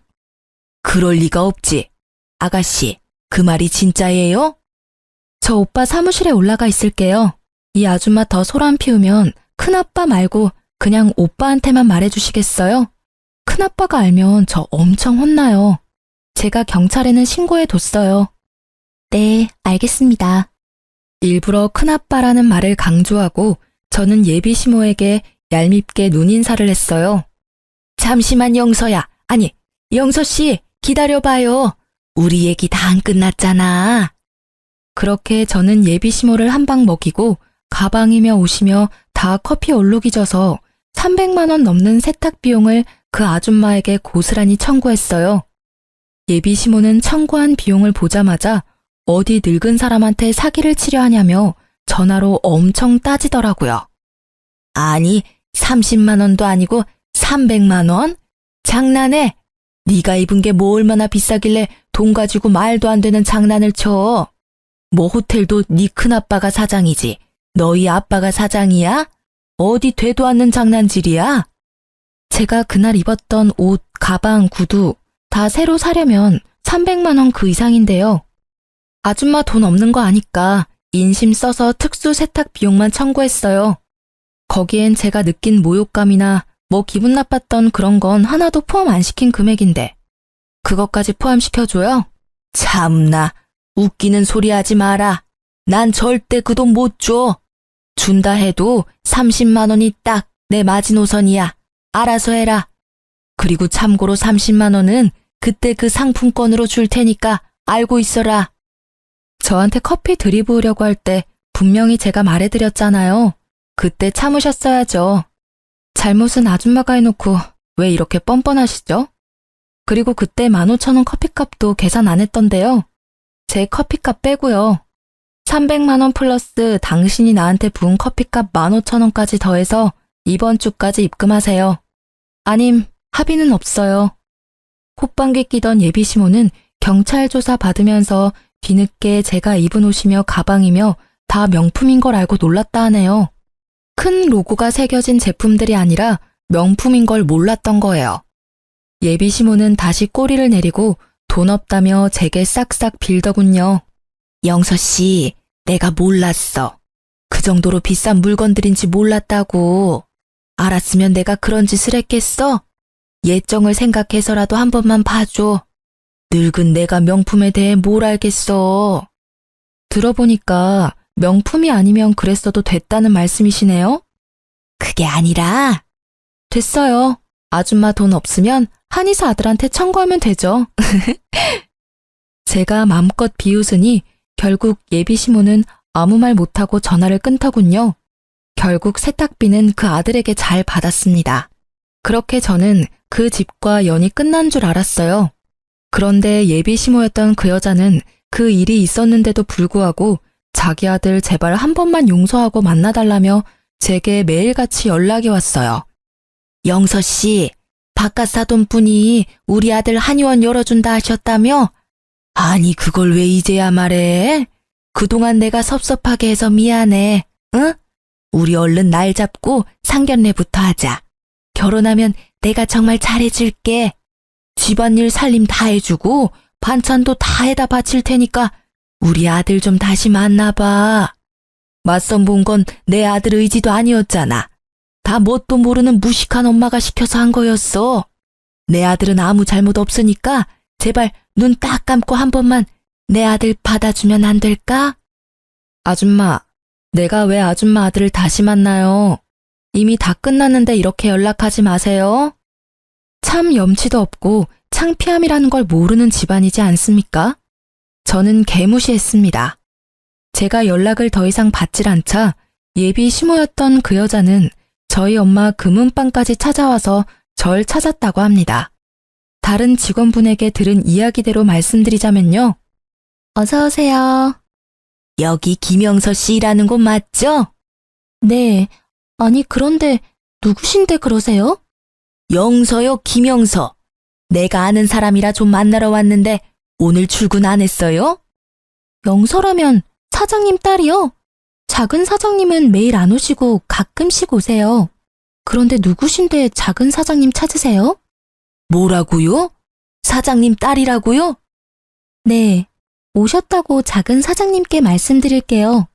그럴 리가 없지. 아가씨, 그 말이 진짜예요? 저 오빠 사무실에 올라가 있을게요. 이 아줌마 더 소란 피우면 큰아빠 말고 그냥 오빠한테만 말해주시겠어요? 큰아빠가 알면 저 엄청 혼나요. 제가 경찰에는 신고해뒀어요. 네, 알겠습니다. 일부러 큰아빠라는 말을 강조하고 저는 예비 시모에게 얄밉게 눈인사를 했어요. 잠시만 영서야. 아니, 영서씨 기다려봐요. 우리 얘기 다 안 끝났잖아. 그렇게 저는 예비 시모를 한 방 먹이고 가방이며 옷이며 다 커피 얼룩이 져서 300만 원 넘는 세탁 비용을 그 아줌마에게 고스란히 청구했어요. 예비 시모는 청구한 비용을 보자마자 어디 늙은 사람한테 사기를 치려 하냐며 전화로 엄청 따지더라고요. 아니, 30만 원도 아니고 300만 원? 장난해? 네가 입은 게 뭐 얼마나 비싸길래 돈 가지고 말도 안 되는 장난을 쳐. 뭐 호텔도 네 큰아빠가 사장이지. 너희 아빠가 사장이야? 어디 되도 않는 장난질이야? 제가 그날 입었던 옷, 가방, 구두 다 새로 사려면 300만 원 그 이상인데요. 아줌마 돈 없는 거 아니까 인심 써서 특수 세탁 비용만 청구했어요. 거기엔 제가 느낀 모욕감이나 뭐 기분 나빴던 그런 건 하나도 포함 안 시킨 금액인데 그것까지 포함시켜줘요? 참나, 웃기는 소리 하지 마라. 난 절대 그 돈 못 줘. 준다 해도 30만 원이 딱 내 마지노선이야. 알아서 해라. 그리고 참고로 30만 원은 그때 그 상품권으로 줄 테니까 알고 있어라. 저한테 커피 들이부으려고 할 때 분명히 제가 말해드렸잖아요. 그때 참으셨어야죠. 잘못은 아줌마가 해놓고 왜 이렇게 뻔뻔하시죠? 그리고 그때 15,000원 커피값도 계산 안 했던데요. 제 커피값 빼고요. 300만 원 플러스 당신이 나한테 부은 커피값 15,000원까지 더해서 이번 주까지 입금하세요. 아님 합의는 없어요. 콧방귀 끼던 예비 시모는 경찰 조사 받으면서 뒤늦게 제가 입은 옷이며 가방이며 다 명품인 걸 알고 놀랐다 하네요. 큰 로고가 새겨진 제품들이 아니라 명품인 걸 몰랐던 거예요. 예비 시모는 다시 꼬리를 내리고 돈 없다며 제게 싹싹 빌더군요. 영서씨, 내가 몰랐어. 그 정도로 비싼 물건들인지 몰랐다고. 알았으면 내가 그런 짓을 했겠어? 예정을 생각해서라도 한 번만 봐줘. 늙은 내가 명품에 대해 뭘 알겠어. 들어보니까 명품이 아니면 그랬어도 됐다는 말씀이시네요? 그게 아니라. 됐어요. 아줌마 돈 없으면 한의사 아들한테 청구하면 되죠. 제가 마음껏 비웃으니 결국 예비 시모는 아무 말 못하고 전화를 끊더군요. 결국 세탁비는 그 아들에게 잘 받았습니다. 그렇게 저는 그 집과 연이 끝난 줄 알았어요. 그런데 예비 시모였던 그 여자는 그 일이 있었는데도 불구하고 자기 아들 제발 한 번만 용서하고 만나달라며 제게 매일같이 연락이 왔어요. 영서씨, 바깥 사돈분이 우리 아들 한의원 열어준다 하셨다며? 아니 그걸 왜 이제야 말해? 그동안 내가 섭섭하게 해서 미안해. 응? 우리 얼른 날 잡고 상견례부터 하자. 결혼하면 내가 정말 잘해줄게. 집안일 살림 다 해주고 반찬도 다 해다 바칠 테니까 우리 아들 좀 다시 만나봐. 맞선 본 건 내 아들 의지도 아니었잖아. 다 뭣도 모르는 무식한 엄마가 시켜서 한 거였어. 내 아들은 아무 잘못 없으니까 제발 눈 딱 감고 한 번만 내 아들 받아주면 안 될까? 아줌마, 내가 왜 아줌마 아들을 다시 만나요? 이미 다 끝났는데 이렇게 연락하지 마세요. 참 염치도 없고 창피함이라는 걸 모르는 집안이지 않습니까? 저는 개무시했습니다. 제가 연락을 더 이상 받질 않자 예비 시모였던 그 여자는 저희 엄마 금은방까지 찾아와서 절 찾았다고 합니다. 다른 직원분에게 들은 이야기대로 말씀드리자면요. 어서 오세요. 여기 김영서 씨 일하는 곳 맞죠? 네. 아니 그런데 누구신데 그러세요? 영서요, 김영서. 내가 아는 사람이라 좀 만나러 왔는데 오늘 출근 안 했어요? 영서라면 사장님 딸이요? 작은 사장님은 매일 안 오시고 가끔씩 오세요. 그런데 누구신데 작은 사장님 찾으세요? 뭐라고요? 사장님 딸이라고요? 네, 오셨다고 작은 사장님께 말씀드릴게요.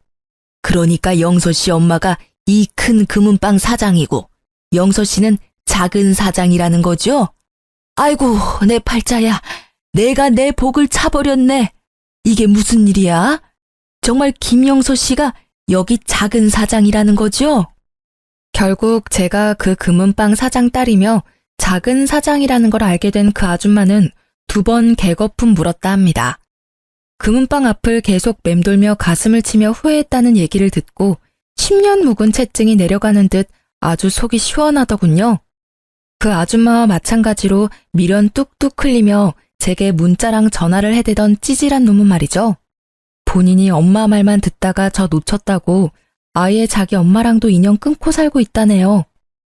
그러니까 영서 씨 엄마가 이 큰 금은방 사장이고 영서 씨는 작은 사장이라는 거죠? 아이고, 내 팔자야. 내가 내 복을 차버렸네. 이게 무슨 일이야? 정말 김영서 씨가 여기 작은 사장이라는 거죠? 결국 제가 그 금은방 사장 딸이며 작은 사장이라는 걸 알게 된 그 아줌마는 2번 개거품 물었다 합니다. 금은방 앞을 계속 맴돌며 가슴을 치며 후회했다는 얘기를 듣고 10년 묵은 채증이 내려가는 듯 아주 속이 시원하더군요. 그 아줌마와 마찬가지로 미련 뚝뚝 흘리며 제게 문자랑 전화를 해대던 찌질한 놈은 말이죠. 본인이 엄마 말만 듣다가 저 놓쳤다고 아예 자기 엄마랑도 인연 끊고 살고 있다네요.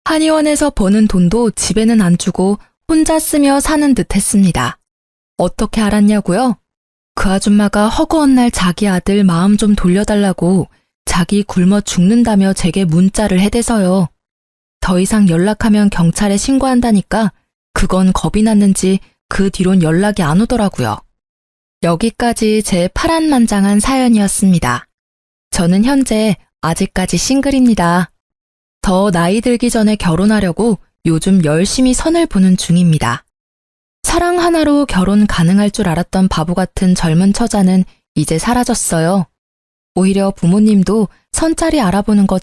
한의원에서 버는 돈도 집에는 안 주고 혼자 쓰며 사는 듯 했습니다. 어떻게 알았냐고요? 그 아줌마가 허구한 날 자기 아들 마음 좀 돌려달라고 자기 굶어 죽는다며 제게 문자를 해대서요. 더 이상 연락하면 경찰에 신고한다니까 그건 겁이 났는지 그 뒤론 연락이 안 오더라고요. 여기까지 제 파란만장한 사연이었습니다. 저는 현재 아직까지 싱글입니다. 더 나이 들기 전에 결혼하려고 요즘 열심히 선을 보는 중입니다. 사랑 하나로 결혼 가능할 줄 알았던 바보 같은 젊은 처자는 이제 사라졌어요. 오히려 부모님도 선자리 알아보는 거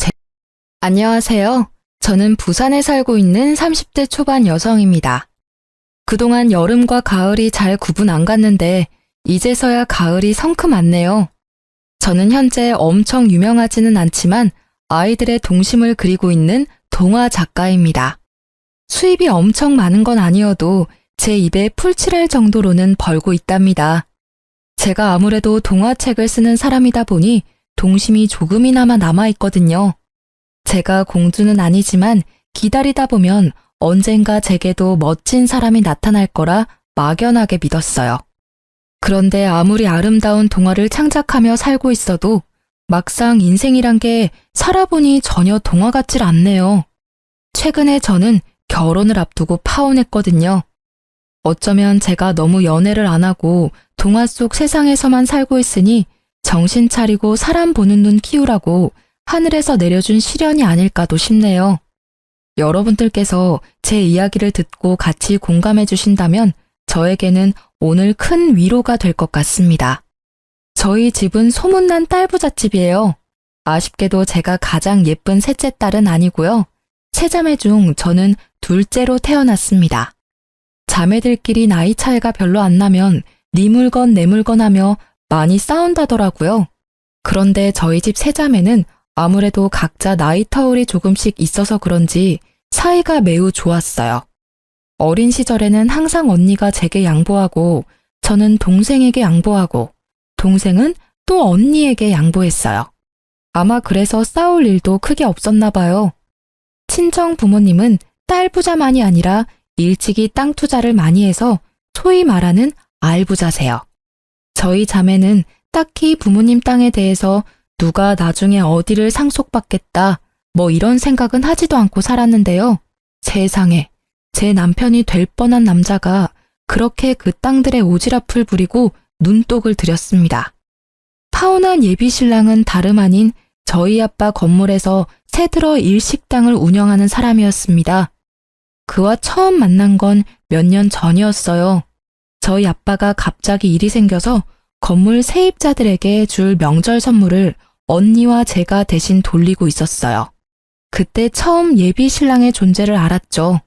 안녕하세요. 저는 부산에 살고 있는 30대 초반 여성입니다. 그동안 여름과 가을이 잘 구분 안 갔는데 이제서야 가을이 성큼 왔네요. 저는 현재 엄청 유명하지는 않지만 아이들의 동심을 그리고 있는 동화 작가입니다. 수입이 엄청 많은 건 아니어도 제 입에 풀칠할 정도로는 벌고 있답니다. 제가 아무래도 동화책을 쓰는 사람이다 보니 동심이 조금이나마 남아있거든요. 제가 공주는 아니지만 기다리다 보면 언젠가 제게도 멋진 사람이 나타날 거라 막연하게 믿었어요. 그런데 아무리 아름다운 동화를 창작하며 살고 있어도 막상 인생이란 게 살아보니 전혀 동화 같질 않네요. 최근에 저는 결혼을 앞두고 파혼했거든요. 어쩌면 제가 너무 연애를 안 하고 동화 속 세상에서만 살고 있으니 정신 차리고 사람 보는 눈 키우라고 하늘에서 내려준 시련이 아닐까도 싶네요. 여러분들께서 제 이야기를 듣고 같이 공감해 주신다면 저에게는 오늘 큰 위로가 될 것 같습니다. 저희 집은 소문난 딸부잣집이에요. 아쉽게도 제가 가장 예쁜 셋째 딸은 아니고요. 세자매 중 저는 둘째로 태어났습니다. 자매들끼리 나이 차이가 별로 안 나면 네 물건 내 물건 하며 많이 싸운다더라고요. 그런데 저희 집 세자매는 아무래도 각자 나이 터울이 조금씩 있어서 그런지 사이가 매우 좋았어요. 어린 시절에는 항상 언니가 제게 양보하고 저는 동생에게 양보하고 동생은 또 언니에게 양보했어요. 아마 그래서 싸울 일도 크게 없었나 봐요. 친정 부모님은 딸 부자만이 아니라 일찍이 땅 투자를 많이 해서 소위 말하는 알부자세요. 저희 자매는 딱히 부모님 땅에 대해서 누가 나중에 어디를 상속받겠다 뭐 이런 생각은 하지도 않고 살았는데요. 세상에, 제 남편이 될 뻔한 남자가 그렇게 그 땅들의 오지랖을 부리고 눈독을 들였습니다. 타고난 예비신랑은 다름 아닌 저희 아빠 건물에서 새들어 일식당을 운영하는 사람이었습니다. 그와 처음 만난 건 몇 년 전이었어요. 저희 아빠가 갑자기 일이 생겨서 건물 세입자들에게 줄 명절 선물을 언니와 제가 대신 돌리고 있었어요. 그때 처음 예비신랑의 존재를 알았죠.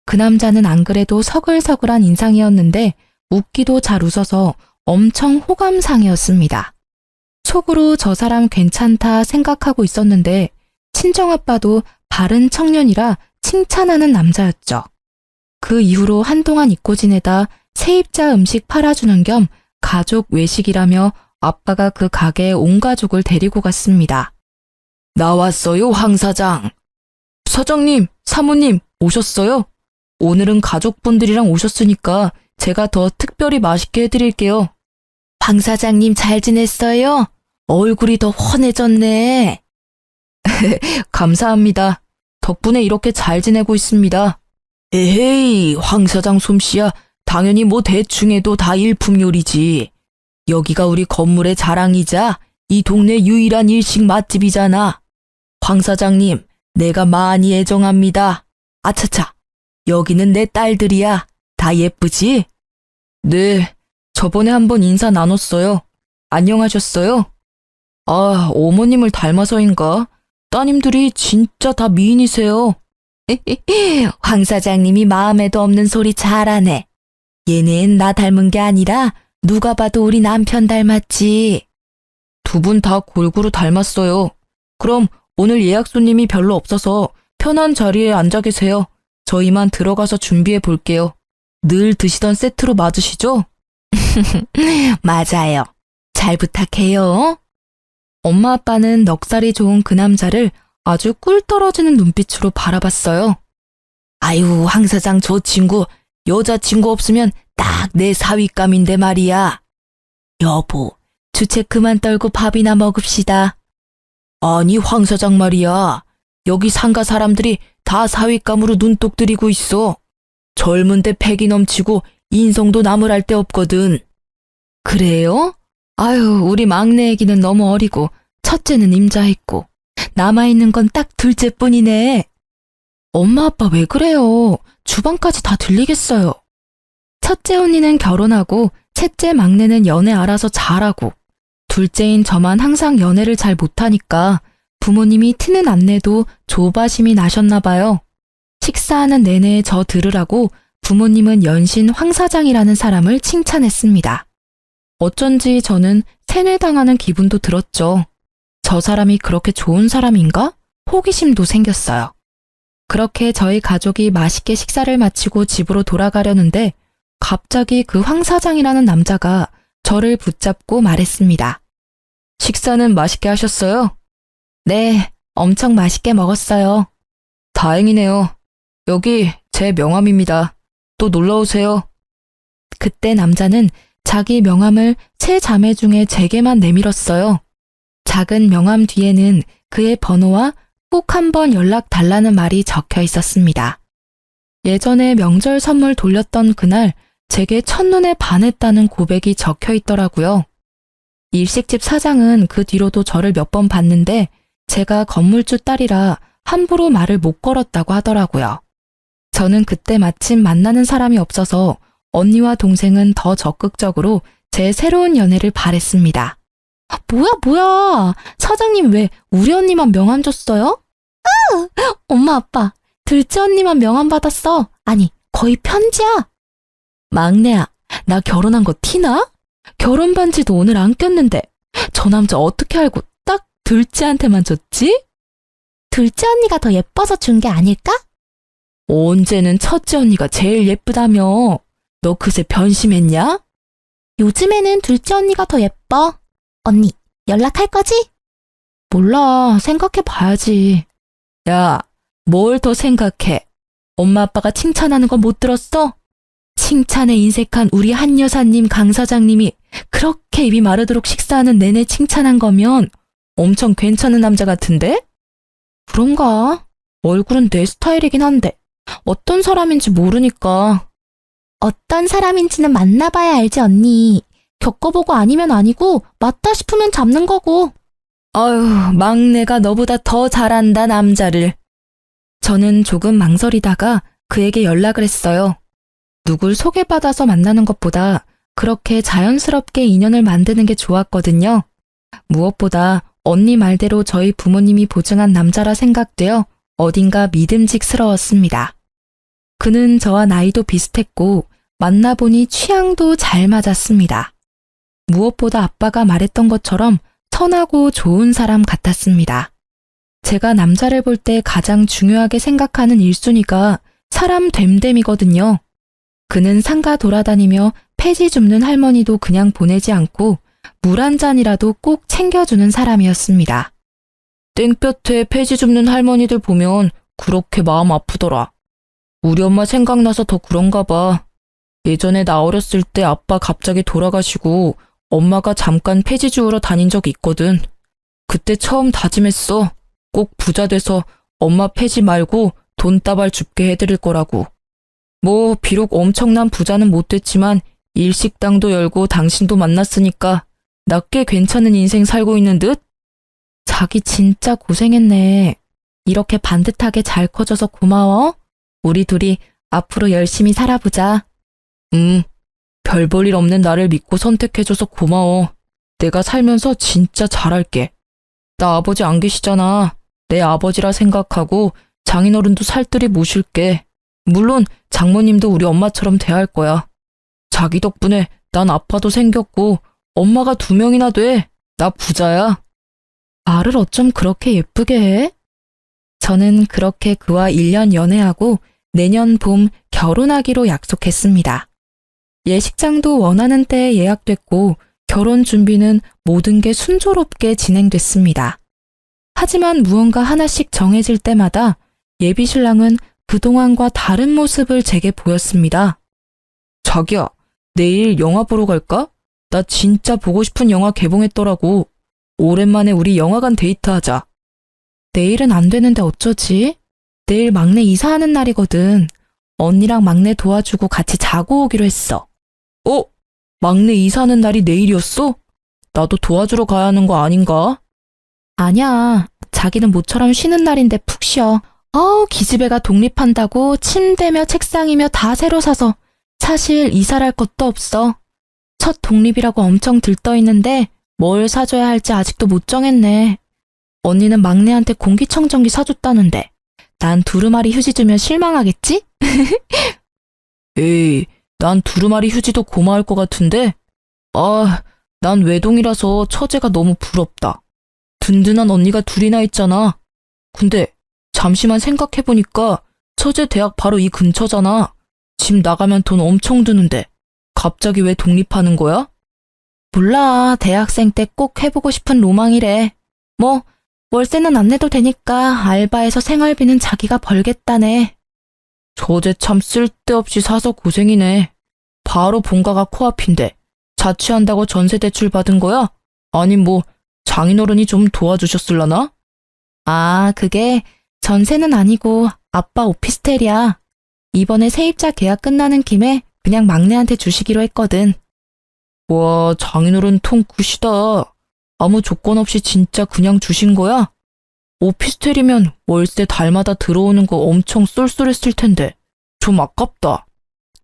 그 남자는 안 그래도 서글서글한 인상이었는데 웃기도 잘 웃어서 엄청 호감상이었습니다. 속으로 저 사람 괜찮다 생각하고 있었는데 친정아빠도 바른 청년이라 칭찬하는 남자였죠. 그 이후로 한동안 잊고 지내다 세입자 음식 팔아주는 겸 가족 외식이라며 아빠가 그 가게에 온 가족을 데리고 갔습니다. 나왔어요, 황 사장. 사장님, 사모님 오셨어요? 오늘은 가족분들이랑 오셨으니까 제가 더 특별히 맛있게 해드릴게요. 황 사장님 잘 지냈어요? 얼굴이 더 훤해졌네. 감사합니다. 덕분에 이렇게 잘 지내고 있습니다. 에헤이, 황 사장 솜씨야. 당연히 뭐 대충 해도 다 일품 요리지. 여기가 우리 건물의 자랑이자 이 동네 유일한 일식 맛집이잖아. 황 사장님, 내가 많이 애정합니다. 아차차, 여기는 내 딸들이야. 다 예쁘지? 네, 저번에 한번 인사 나눴어요. 안녕하셨어요? 아, 어머님을 닮아서인가? 따님들이 진짜 다 미인이세요. 황 사장님이 마음에도 없는 소리 잘하네. 얘는 나 닮은 게 아니라 누가 봐도 우리 남편 닮았지. 두 분 다 골고루 닮았어요. 그럼 오늘 예약 손님이 별로 없어서 편한 자리에 앉아 계세요. 저희만 들어가서 준비해 볼게요. 늘 드시던 세트로 맞으시죠? 맞아요. 잘 부탁해요. 엄마 아빠는 넉살이 좋은 그 남자를 아주 꿀 떨어지는 눈빛으로 바라봤어요. 아유, 황 사장 저 친구 여자친구 없으면 딱 내 사윗감인데 말이야. 여보, 주책 그만 떨고 밥이나 먹읍시다. 아니, 황 사장 말이야. 여기 상가 사람들이 다 사윗감으로 눈독 들이고 있어. 젊은데 패기 넘치고 인성도 나무랄 데 없거든. 그래요? 아유, 우리 막내 애기는 너무 어리고 첫째는 임자했고 남아있는 건 딱 둘째뿐이네. 엄마 아빠 왜 그래요? 주방까지 다 들리겠어요. 첫째 언니는 결혼하고 셋째 막내는 연애 알아서 잘하고 둘째인 저만 항상 연애를 잘 못하니까 부모님이 트는 안 내도 조바심이 나셨나 봐요. 식사하는 내내 저 들으라고 부모님은 연신 황 사장이라는 사람을 칭찬했습니다. 어쩐지 저는 세뇌당하는 기분도 들었죠. 저 사람이 그렇게 좋은 사람인가? 호기심도 생겼어요. 그렇게 저희 가족이 맛있게 식사를 마치고 집으로 돌아가려는데 갑자기 그 황 사장이라는 남자가 저를 붙잡고 말했습니다. 식사는 맛있게 하셨어요? 네, 엄청 맛있게 먹었어요. 다행이네요. 여기 제 명함입니다. 또 놀러오세요. 그때 남자는 자기 명함을 세 자매 중에 제게만 내밀었어요. 작은 명함 뒤에는 그의 번호와 꼭 한번 연락 달라는 말이 적혀 있었습니다. 예전에 명절 선물 돌렸던 그날 제게 첫눈에 반했다는 고백이 적혀 있더라고요. 일식집 사장은 그 뒤로도 저를 몇 번 봤는데 제가 건물주 딸이라 함부로 말을 못 걸었다고 하더라고요. 저는 그때 마침 만나는 사람이 없어서 언니와 동생은 더 적극적으로 제 새로운 연애를 바랬습니다. 뭐야. 사장님 왜 우리 언니만 명함 줬어요? 엄마 아빠, 둘째 언니만 명함 받았어. 아니, 거의 편지야. 막내야, 나 결혼한 거 티나? 결혼 반지도 오늘 안 꼈는데 저 남자 어떻게 알고 딱 둘째한테만 줬지? 둘째 언니가 더 예뻐서 준 게 아닐까? 언제는 첫째 언니가 제일 예쁘다며. 너 그새 변심했냐? 요즘에는 둘째 언니가 더 예뻐. 언니, 연락할 거지? 몰라, 생각해 봐야지. 야, 뭘 더 생각해? 엄마 아빠가 칭찬하는 거 못 들었어? 칭찬에 인색한 우리 한 여사님 강 사장님이 그렇게 입이 마르도록 식사하는 내내 칭찬한 거면 엄청 괜찮은 남자 같은데? 그런가? 얼굴은 내 스타일이긴 한데 어떤 사람인지 모르니까. 어떤 사람인지는 만나봐야 알지, 언니. 겪어보고 아니면 아니고 맞다 싶으면 잡는 거고. 아유, 막내가 너보다 더 잘한다, 남자를. 저는 조금 망설이다가 그에게 연락을 했어요. 누굴 소개받아서 만나는 것보다 그렇게 자연스럽게 인연을 만드는 게 좋았거든요. 무엇보다 언니 말대로 저희 부모님이 보증한 남자라 생각되어 어딘가 믿음직스러웠습니다. 그는 저와 나이도 비슷했고 만나보니 취향도 잘 맞았습니다. 무엇보다 아빠가 말했던 것처럼 선하고 좋은 사람 같았습니다. 제가 남자를 볼 때 가장 중요하게 생각하는 1순위가 사람 됨됨이거든요. 그는 상가 돌아다니며 폐지 줍는 할머니도 그냥 보내지 않고 물 한 잔이라도 꼭 챙겨주는 사람이었습니다. 땡볕에 폐지 줍는 할머니들 보면 그렇게 마음 아프더라. 우리 엄마 생각나서 더 그런가 봐. 예전에 나 어렸을 때 아빠 갑자기 돌아가시고 엄마가 잠깐 폐지 주우러 다닌 적이 있거든. 그때 처음 다짐했어. 꼭 부자 돼서 엄마 폐지 말고 돈다발 줍게 해드릴 거라고. 뭐 비록 엄청난 부자는 못 됐지만 일식당도 열고 당신도 만났으니까 나 꽤 괜찮은 인생 살고 있는 듯? 자기 진짜 고생했네. 이렇게 반듯하게 잘 커져서 고마워. 우리 둘이 앞으로 열심히 살아보자. 별 볼 일 없는 나를 믿고 선택해줘서 고마워. 내가 살면서 진짜 잘할게. 나 아버지 안 계시잖아. 내 아버지라 생각하고 장인어른도 살뜰히 모실게. 물론 장모님도 우리 엄마처럼 대할 거야. 자기 덕분에 난 아빠도 생겼고 엄마가 2명이나 돼. 나 부자야. 말을 어쩜 그렇게 예쁘게 해? 저는 그렇게 그와 1년 연애하고 내년 봄 결혼하기로 약속했습니다. 예식장도 원하는 때에 예약됐고 결혼 준비는 모든 게 순조롭게 진행됐습니다. 하지만 무언가 하나씩 정해질 때마다 예비신랑은 그동안과 다른 모습을 제게 보였습니다. 자기야, 내일 영화 보러 갈까? 나 진짜 보고 싶은 영화 개봉했더라고. 오랜만에 우리 영화관 데이트하자. 내일은 안 되는데 어쩌지? 내일 막내 이사하는 날이거든. 언니랑 막내 도와주고 같이 자고 오기로 했어. 막내 이사하는 날이 내일이었어? 나도 도와주러 가야 하는 거 아닌가? 아니야. 자기는 모처럼 쉬는 날인데 푹 쉬어. 기집애가 독립한다고 침대며 책상이며 다 새로 사서 사실 이사를 할 것도 없어. 첫 독립이라고 엄청 들떠있는데 뭘 사줘야 할지 아직도 못 정했네. 언니는 막내한테 공기청정기 사줬다는데 난 두루마리 휴지 주면 실망하겠지? 에이, 난 두루마리 휴지도 고마울 것 같은데? 난 외동이라서 처제가 너무 부럽다. 든든한 언니가 둘이나 있잖아. 근데 잠시만 생각해보니까 처제 대학 바로 이 근처잖아. 집 나가면 돈 엄청 드는데 갑자기 왜 독립하는 거야? 몰라. 대학생 때 꼭 해보고 싶은 로망이래. 뭐 월세는 안 내도 되니까 알바해서 생활비는 자기가 벌겠다네. 처제 참 쓸데없이 사서 고생이네. 바로 본가가 코앞인데 자취한다고 전세 대출 받은 거야? 아니 뭐 장인어른이 좀 도와주셨을라나? 그게 전세는 아니고 아빠 오피스텔이야. 이번에 세입자 계약 끝나는 김에 그냥 막내한테 주시기로 했거든. 와, 장인어른 통 굿이다. 아무 조건 없이 진짜 그냥 주신 거야? 오피스텔이면 월세 달마다 들어오는 거 엄청 쏠쏠했을 텐데 좀 아깝다.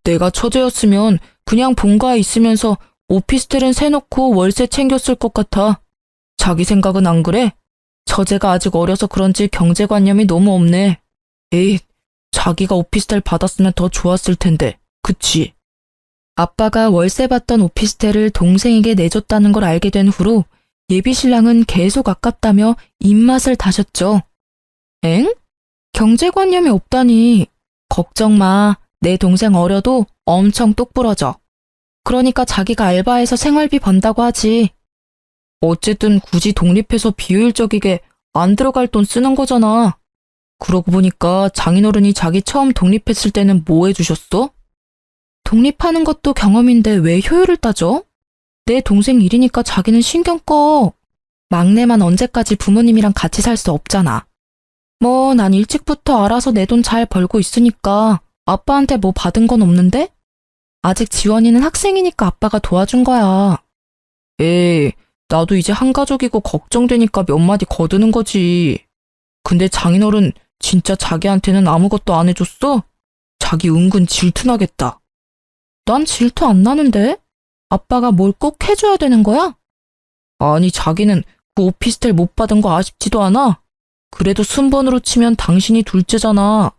내가 처제였으면 그냥 본가에 있으면서 오피스텔은 세놓고 월세 챙겼을 것 같아. 자기 생각은 안 그래? 처제가 아직 어려서 그런지 경제관념이 너무 없네. 에이, 자기가 오피스텔 받았으면 더 좋았을 텐데, 그치? 아빠가 월세 받던 오피스텔을 동생에게 내줬다는 걸 알게 된 후로 예비신랑은 계속 아깝다며 입맛을 다셨죠. 엥? 경제관념이 없다니. 걱정 마. 내 동생 어려도 엄청 똑부러져. 그러니까 자기가 알바해서 생활비 번다고 하지. 어쨌든 굳이 독립해서 비효율적이게 안 들어갈 돈 쓰는 거잖아. 그러고 보니까 장인어른이 자기 처음 독립했을 때는 뭐 해주셨어? 독립하는 것도 경험인데 왜 효율을 따져? 내 동생 일이니까 자기는 신경 꺼. 막내만 언제까지 부모님이랑 같이 살 수 없잖아. 뭐, 난 일찍부터 알아서 내 돈 잘 벌고 있으니까 아빠한테 뭐 받은 건 없는데? 아직 지원이는 학생이니까 아빠가 도와준 거야. 에이, 나도 이제 한 가족이고 걱정되니까 몇 마디 거드는 거지. 근데 장인어른 진짜 자기한테는 아무것도 안 해줬어? 자기 은근 질투나겠다. 난 질투 안 나는데? 아빠가 뭘 꼭 해줘야 되는 거야? 아니, 자기는 그 오피스텔 못 받은 거 아쉽지도 않아? 그래도 순번으로 치면 당신이 둘째잖아.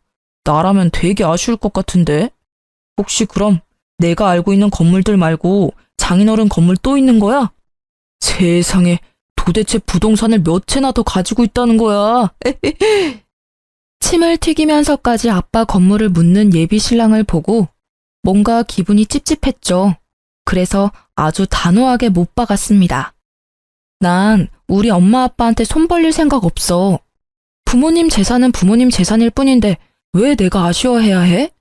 나라면 되게 아쉬울 것 같은데? 혹시 그럼 내가 알고 있는 건물들 말고 장인어른 건물 또 있는 거야? 세상에, 도대체 부동산을 몇 채나 더 가지고 있다는 거야? 침을 튀기면서까지 아빠 건물을 묻는 예비 신랑을 보고 뭔가 기분이 찝찝했죠. 그래서 아주 단호하게 못 박았습니다. 난 우리 엄마 아빠한테 손 벌릴 생각 없어. 부모님 재산은 부모님 재산일 뿐인데 왜 내가 아쉬워해야 해?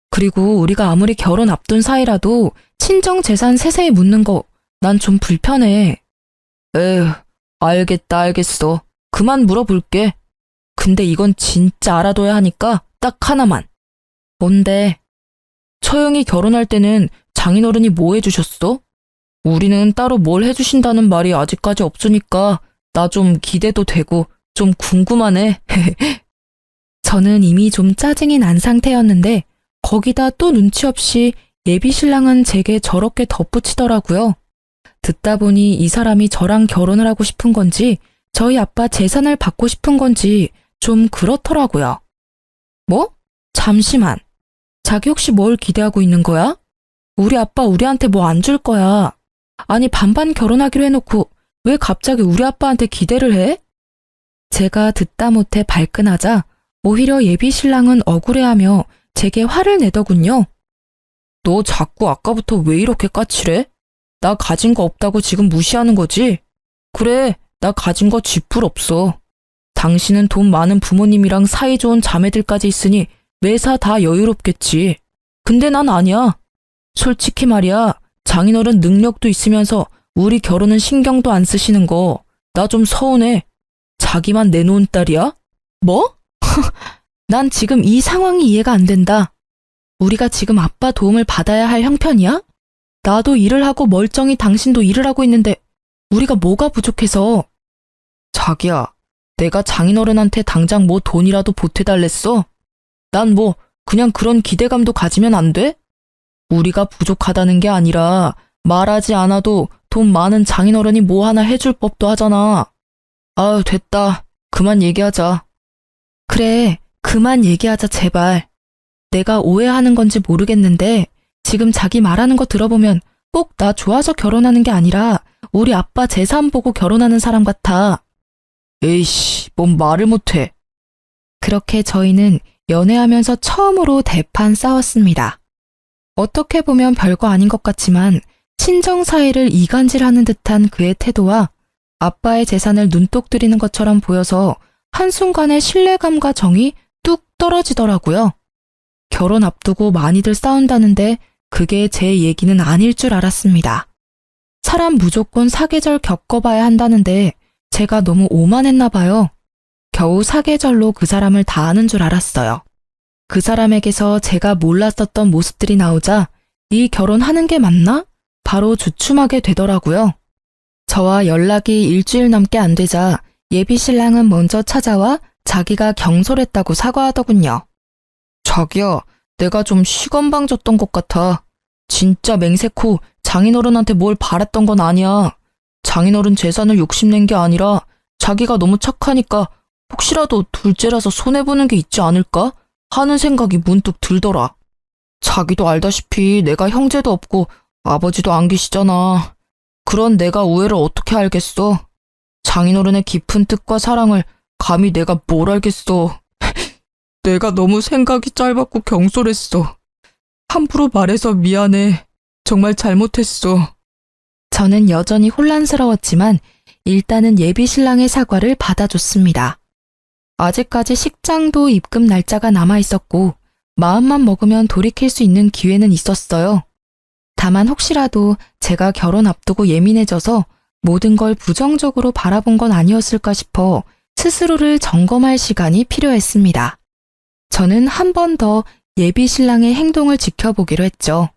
그리고 우리가 아무리 결혼 앞둔 사이라도 친정 재산 세세히 묻는 거 난 좀 불편해. 에휴, 알겠어. 그만 물어볼게. 근데 이건 진짜 알아둬야 하니까 딱 하나만. 뭔데? 처형이 결혼할 때는 장인어른이 뭐 해주셨어? 우리는 따로 뭘 해주신다는 말이 아직까지 없으니까 나 좀 기대도 되고 좀 궁금하네. 저는 이미 좀 짜증이 난 상태였는데 거기다 또 눈치 없이 예비 신랑은 제게 저렇게 덧붙이더라고요. 듣다 보니 이 사람이 저랑 결혼을 하고 싶은 건지 저희 아빠 재산을 받고 싶은 건지 좀 그렇더라고요. 뭐? 잠시만. 자기 혹시 뭘 기대하고 있는 거야? 우리 아빠 우리한테 뭐 안 줄 거야. 아니 반반 결혼하기로 해놓고 왜 갑자기 우리 아빠한테 기대를 해? 제가 듣다 못해 발끈하자 오히려 예비 신랑은 억울해하며 제게 화를 내더군요. 너 자꾸 아까부터 왜 이렇게 까칠해? 나 가진 거 없다고 지금 무시하는 거지? 그래, 나 가진 거 쥐뿔 없어. 당신은 돈 많은 부모님이랑 사이좋은 자매들까지 있으니 매사 다 여유롭겠지. 근데 난 아니야. 솔직히 말이야, 장인어른 능력도 있으면서 우리 결혼은 신경도 안 쓰시는 거 나 좀 서운해. 자기만 내놓은 딸이야? 뭐? 난 지금 이 상황이 이해가 안 된다. 우리가 지금 아빠 도움을 받아야 할 형편이야? 나도 일을 하고 멀쩡히 당신도 일을 하고 있는데 우리가 뭐가 부족해서. 자기야, 내가 장인어른한테 당장 뭐 돈이라도 보태달랬어? 난 뭐 그냥 그런 기대감도 가지면 안 돼? 우리가 부족하다는 게 아니라 말하지 않아도 돈 많은 장인어른이 뭐 하나 해줄 법도 하잖아. 아유, 됐다. 그만 얘기하자. 그래, 그만 얘기하자 제발. 내가 오해하는 건지 모르겠는데 지금 자기 말하는 거 들어보면 꼭 나 좋아서 결혼하는 게 아니라 우리 아빠 재산 보고 결혼하는 사람 같아. 에이씨, 뭔 말을 못해. 그렇게 저희는 연애하면서 처음으로 대판 싸웠습니다. 어떻게 보면 별거 아닌 것 같지만 친정 사이를 이간질하는 듯한 그의 태도와 아빠의 재산을 눈독 들이는 것처럼 보여서 한순간에 신뢰감과 정이 뚝 떨어지더라고요. 결혼 앞두고 많이들 싸운다는데 그게 제 얘기는 아닐 줄 알았습니다. 사람 무조건 사계절 겪어봐야 한다는데 제가 너무 오만했나 봐요. 겨우 사계절로 그 사람을 다 아는 줄 알았어요. 그 사람에게서 제가 몰랐었던 모습들이 나오자 이 결혼하는 게 맞나? 바로 주춤하게 되더라고요. 저와 연락이 일주일 넘게 안 되자 예비 신랑은 먼저 찾아와 자기가 경솔했다고 사과하더군요. 자기야, 내가 좀 시건방졌던 것 같아. 진짜 맹세코 장인어른한테 뭘 바랬던 건 아니야. 장인어른 재산을 욕심낸 게 아니라 자기가 너무 착하니까 혹시라도 둘째라서 손해보는 게 있지 않을까 하는 생각이 문득 들더라. 자기도 알다시피 내가 형제도 없고 아버지도 안 계시잖아. 그런 내가 우애를 어떻게 알겠어. 장인어른의 깊은 뜻과 사랑을 감히 내가 뭘 알겠어. 내가 너무 생각이 짧았고 경솔했어. 함부로 말해서 미안해. 정말 잘못했어. 저는 여전히 혼란스러웠지만 일단은 예비 신랑의 사과를 받아줬습니다. 아직까지 식장도 입금 날짜가 남아있었고 마음만 먹으면 돌이킬 수 있는 기회는 있었어요. 다만 혹시라도 제가 결혼 앞두고 예민해져서 모든 걸 부정적으로 바라본 건 아니었을까 싶어 스스로를 점검할 시간이 필요했습니다. 저는 한 번 더 예비 신랑의 행동을 지켜보기로 했죠.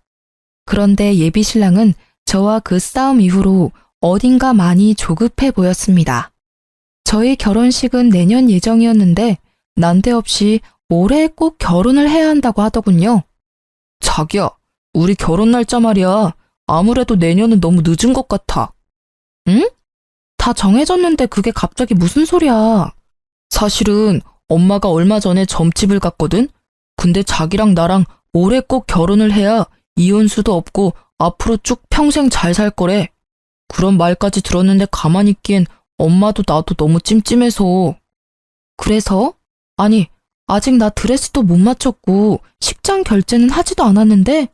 그런데 예비 신랑은 저와 그 싸움 이후로 어딘가 많이 조급해 보였습니다. 저희 결혼식은 내년 예정이었는데 난데없이 올해 꼭 결혼을 해야 한다고 하더군요. 자기야, 우리 결혼 날짜 말이야. 아무래도 내년은 너무 늦은 것 같아. 응? 다 정해졌는데 그게 갑자기 무슨 소리야. 사실은 엄마가 얼마 전에 점집을 갔거든? 근데 자기랑 나랑 올해 꼭 결혼을 해야 이혼수도 없고 앞으로 쭉 평생 잘 살 거래. 그런 말까지 들었는데 가만히 있기엔 엄마도 나도 너무 찜찜해서. 그래서? 아니, 아직 나 드레스도 못 맞췄고 식장 결제는 하지도 않았는데?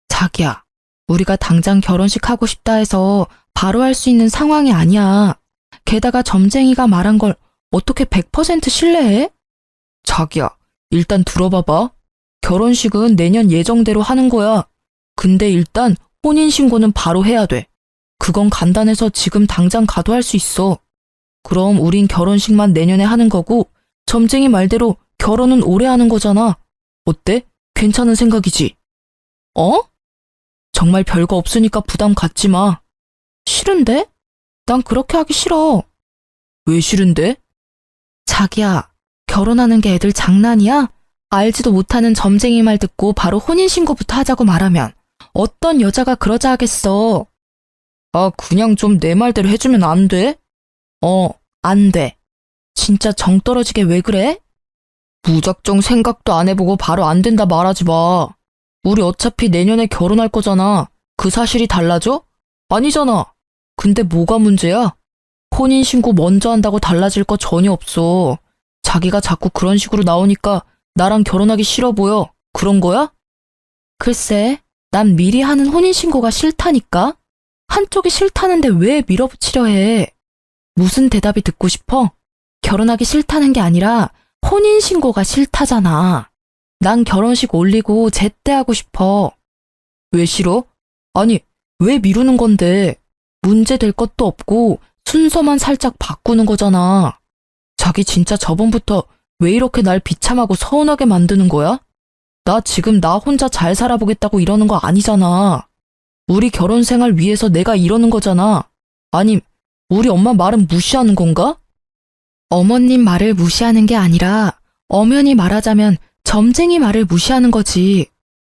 자기야, 우리가 당장 결혼식 하고 싶다 해서 바로 할 수 있는 상황이 아니야. 게다가 점쟁이가 말한 걸 어떻게 100% 신뢰해? 자기야, 일단 들어봐봐. 결혼식은 내년 예정대로 하는 거야. 근데 일단 혼인신고는 바로 해야 돼. 그건 간단해서 지금 당장 가도 할 수 있어. 그럼 우린 결혼식만 내년에 하는 거고 점쟁이 말대로 결혼은 올해 하는 거잖아. 어때? 괜찮은 생각이지? 어? 정말 별거 없으니까 부담 갖지 마. 싫은데? 난 그렇게 하기 싫어. 왜 싫은데? 자기야, 결혼하는 게 애들 장난이야? 알지도 못하는 점쟁이 말 듣고 바로 혼인신고부터 하자고 말하면 어떤 여자가 그러자 하겠어. 아, 그냥 좀 내 말대로 해주면 안 돼? 안 돼. 진짜 정 떨어지게 왜 그래? 무작정 생각도 안 해보고 바로 안 된다 말하지 마. 우리 어차피 내년에 결혼할 거잖아. 그 사실이 달라져? 아니잖아. 근데 뭐가 문제야? 혼인신고 먼저 한다고 달라질 거 전혀 없어. 자기가 자꾸 그런 식으로 나오니까 나랑 결혼하기 싫어 보여. 그런 거야? 글쎄, 난 미리 하는 혼인신고가 싫다니까? 한쪽이 싫다는데 왜 밀어붙이려 해? 무슨 대답이 듣고 싶어? 결혼하기 싫다는 게 아니라 혼인신고가 싫다잖아. 난 결혼식 올리고 제때하고 싶어. 왜 싫어? 아니, 왜 미루는 건데? 문제 될 것도 없고 순서만 살짝 바꾸는 거잖아. 자기 진짜 저번부터 왜 이렇게 날 비참하고 서운하게 만드는 거야? 나 지금 나 혼자 잘 살아보겠다고 이러는 거 아니잖아. 우리 결혼 생활 위해서 내가 이러는 거잖아. 아님, 우리 엄마 말은 무시하는 건가? 어머님 말을 무시하는 게 아니라 엄연히 말하자면 점쟁이 말을 무시하는 거지.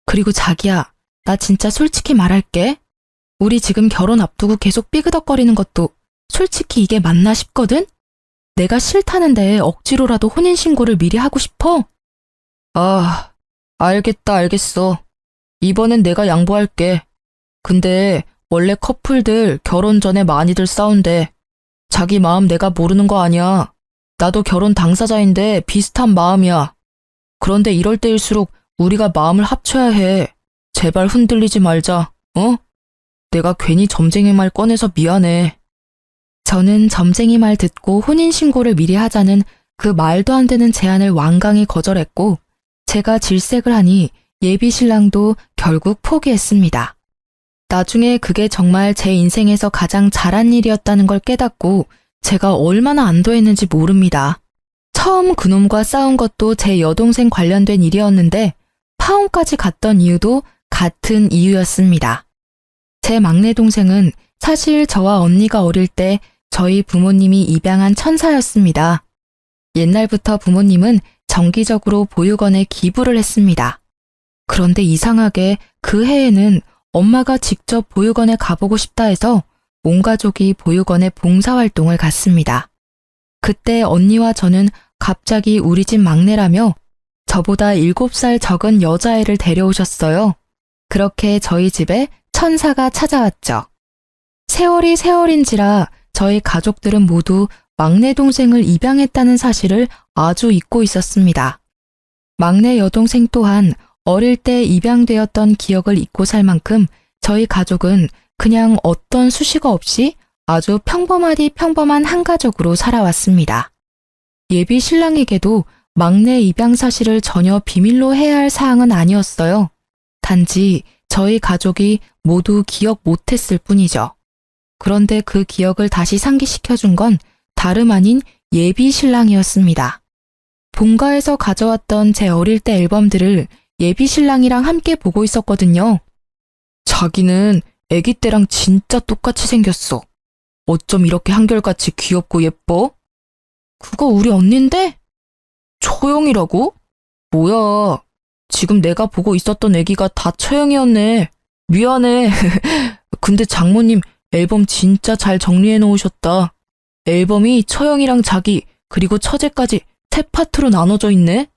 그리고 자기야, 나 진짜 솔직히 말할게. 우리 지금 결혼 앞두고 계속 삐그덕거리는 것도 솔직히 이게 맞나 싶거든? 내가 싫다는데 억지로라도 혼인신고를 미리 하고 싶어? 아, 알겠어. 이번엔 내가 양보할게. 근데 원래 커플들 결혼 전에 많이들 싸운대. 자기 마음 내가 모르는 거 아니야. 나도 결혼 당사자인데 비슷한 마음이야. 그런데 이럴 때일수록 우리가 마음을 합쳐야 해. 제발 흔들리지 말자, 어? 내가 괜히 점쟁이 말 꺼내서 미안해. 저는 점쟁이 말 듣고 혼인신고를 미리 하자는 그 말도 안 되는 제안을 완강히 거절했고, 제가 질색을 하니 예비 신랑도 결국 포기했습니다. 나중에 그게 정말 제 인생에서 가장 잘한 일이었다는 걸 깨닫고 제가 얼마나 안도했는지 모릅니다. 처음 그놈과 싸운 것도 제 여동생 관련된 일이었는데 파혼까지 갔던 이유도 같은 이유였습니다. 제 막내 동생은 사실 저와 언니가 어릴 때 저희 부모님이 입양한 천사였습니다. 옛날부터 부모님은 정기적으로 보육원에 기부를 했습니다. 그런데 이상하게 그 해에는 엄마가 직접 보육원에 가보고 싶다 해서 온 가족이 보육원에 봉사활동을 갔습니다. 그때 언니와 저는 갑자기 우리 집 막내라며 저보다 7살 적은 여자애를 데려오셨어요. 그렇게 저희 집에 천사가 찾아왔죠. 세월이 세월인지라 저희 가족들은 모두 막내 동생을 입양했다는 사실을 아주 잊고 있었습니다. 막내 여동생 또한 어릴 때 입양되었던 기억을 잊고 살 만큼 저희 가족은 그냥 어떤 수식어 없이 아주 평범하디 평범한 한 가족으로 살아왔습니다. 예비 신랑에게도 막내 입양 사실을 전혀 비밀로 해야 할 사항은 아니었어요. 단지 저희 가족이 모두 기억 못했을 뿐이죠. 그런데 그 기억을 다시 상기시켜준 건 다름 아닌 예비 신랑이었습니다. 본가에서 가져왔던 제 어릴 때 앨범들을 예비 신랑이랑 함께 보고 있었거든요. 자기는 아기 때랑 진짜 똑같이 생겼어. 어쩜 이렇게 한결같이 귀엽고 예뻐? 그거 우리 언니인데? 처형이라고? 뭐야. 지금 내가 보고 있었던 아기가 다 처형이었네. 미안해. 근데 장모님 앨범 진짜 잘 정리해 놓으셨다. 앨범이 처형이랑 자기 그리고 처제까지 세 파트로 나눠져 있네.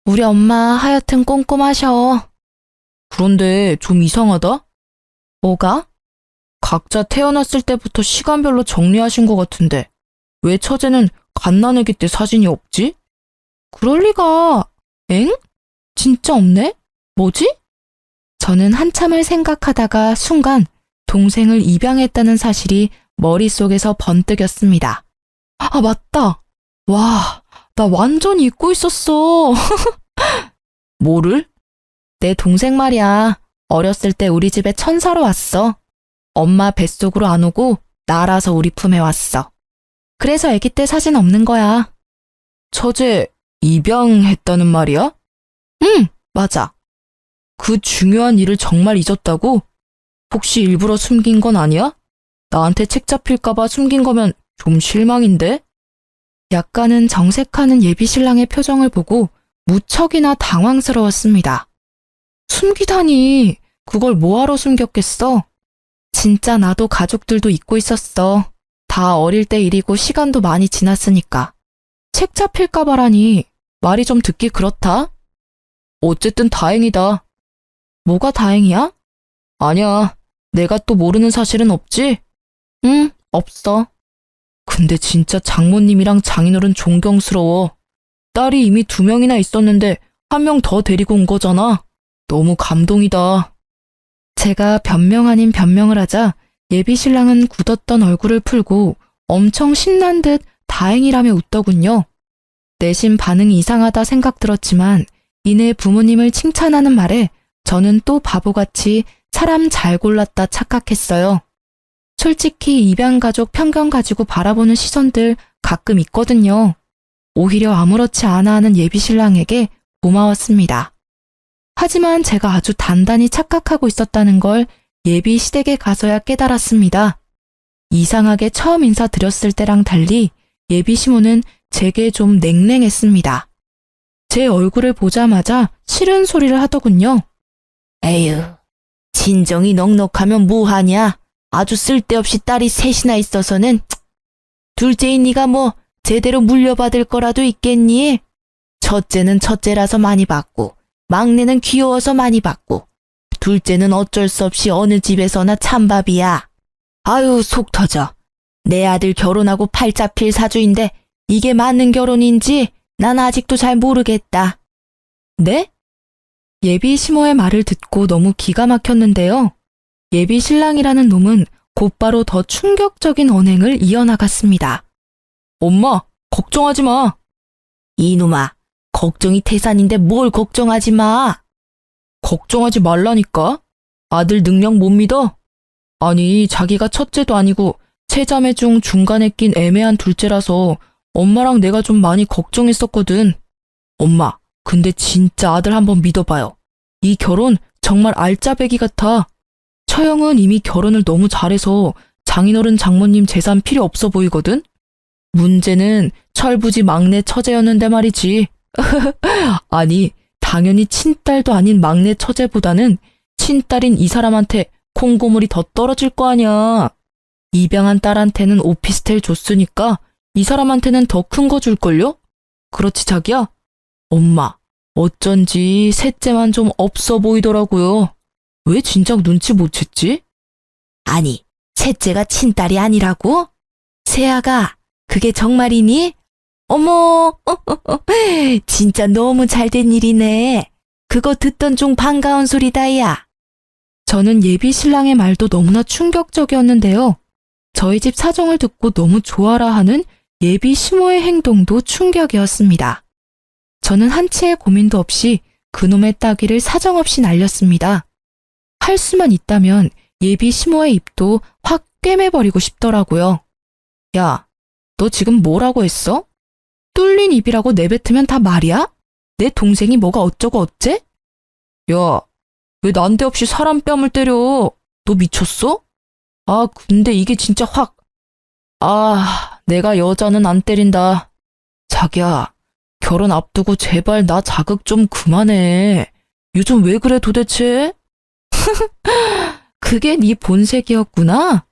우리 엄마 하여튼 꼼꼼하셔. 그런데 좀 이상하다? 뭐가? 각자 태어났을 때부터 시간별로 정리하신 것 같은데 왜 처제는 갓난아기 때 사진이 없지? 그럴 리가. 엥? 진짜 없네? 뭐지? 저는 한참을 생각하다가 순간 동생을 입양했다는 사실이 머릿속에서 번뜩였습니다. 아, 맞다. 와, 나 완전 잊고 있었어. 뭐를? 내 동생 말이야. 어렸을 때 우리 집에 천사로 왔어. 엄마 뱃속으로 안 오고 날아서 우리 품에 왔어. 그래서 아기 때 사진 없는 거야. 처제 입양했다는 말이야? 응, 맞아. 그 중요한 일을 정말 잊었다고? 혹시 일부러 숨긴 건 아니야? 나한테 책 잡힐까봐 숨긴 거면 좀 실망인데? 약간은 정색하는 예비 신랑의 표정을 보고 무척이나 당황스러웠습니다. 숨기다니, 그걸 뭐하러 숨겼겠어? 진짜 나도 가족들도 잊고 있었어. 다 어릴 때 일이고 시간도 많이 지났으니까. 책 잡힐까봐라니 말이 좀 듣기 그렇다. 어쨌든 다행이다. 뭐가 다행이야? 아니야, 내가 또 모르는 사실은 없지? 응, 없어. 근데 진짜 장모님이랑 장인어른 존경스러워. 딸이 이미 2명이나 있었는데 1명 더 데리고 온 거잖아. 너무 감동이다. 제가 변명 아닌 변명을 하자 예비 신랑은 굳었던 얼굴을 풀고 엄청 신난 듯 다행이라며 웃더군요. 내심 반응이 이상하다 생각 들었지만 이내 부모님을 칭찬하는 말에 저는 또 바보같이 사람 잘 골랐다 착각했어요. 솔직히 입양가족 편견 가지고 바라보는 시선들 가끔 있거든요. 오히려 아무렇지 않아 하는 예비 신랑에게 고마웠습니다. 하지만 제가 아주 단단히 착각하고 있었다는 걸 예비 시댁에 가서야 깨달았습니다. 이상하게 처음 인사드렸을 때랑 달리 예비 시모는 제게 좀 냉랭했습니다. 제 얼굴을 보자마자 싫은 소리를 하더군요. 에휴, 진정이 넉넉하면 뭐하냐. 아주 쓸데없이 딸이 셋이나 있어서는. 둘째인 네가 뭐 제대로 물려받을 거라도 있겠니? 첫째는 첫째라서 많이 받고 막내는 귀여워서 많이 받고 둘째는 어쩔 수 없이 어느 집에서나 찬밥이야. 아유, 속 터져. 내 아들 결혼하고 팔 잡힐 사주인데 이게 맞는 결혼인지 난 아직도 잘 모르겠다. 네? 예비 시모의 말을 듣고 너무 기가 막혔는데요. 예비 신랑이라는 놈은 곧바로 더 충격적인 언행을 이어나갔습니다. 엄마, 걱정하지 마. 이놈아, 걱정이 태산인데 뭘 걱정하지 마. 걱정하지 말라니까. 아들 능력 못 믿어? 아니, 자기가 첫째도 아니고 세자매 중 중간에 낀 애매한 둘째라서 엄마랑 내가 좀 많이 걱정했었거든. 엄마, 근데 진짜 아들 한번 믿어봐요. 이 결혼 정말 알짜배기 같아. 처형은 이미 결혼을 너무 잘해서 장인어른 장모님 재산 필요 없어 보이거든? 문제는 철부지 막내 처제였는데 말이지. 아니, 당연히 친딸도 아닌 막내 처제보다는 친딸인 이 사람한테 콩고물이 더 떨어질 거 아니야. 입양한 딸한테는 오피스텔 줬으니까 이 사람한테는 더 큰 거 줄걸요? 그렇지 자기야? 엄마, 어쩐지 셋째만 좀 없어 보이더라고요. 왜 진작 눈치 못 챘지? 아니, 셋째가 친딸이 아니라고? 세아가, 그게 정말이니? 어머, 진짜 너무 잘된 일이네. 그거 듣던 중 반가운 소리다, 야. 저는 예비 신랑의 말도 너무나 충격적이었는데요. 저희 집 사정을 듣고 너무 좋아라 하는 예비 시모의 행동도 충격이었습니다. 저는 한치의 고민도 없이 그놈의 따귀를 사정없이 날렸습니다. 할 수만 있다면 예비 시모의 입도 확 꿰매버리고 싶더라고요. 야, 너 지금 뭐라고 했어? 뚫린 입이라고 내뱉으면 다 말이야? 내 동생이 뭐가 어쩌고 어째? 야, 왜 난데없이 사람 뺨을 때려? 너 미쳤어? 아, 근데 이게 진짜 확. 아, 내가 여자는 안 때린다. 자기야, 결혼 앞두고 제발 나 자극 좀 그만해. 요즘 왜 그래 도대체? 그게 네 본색이었구나?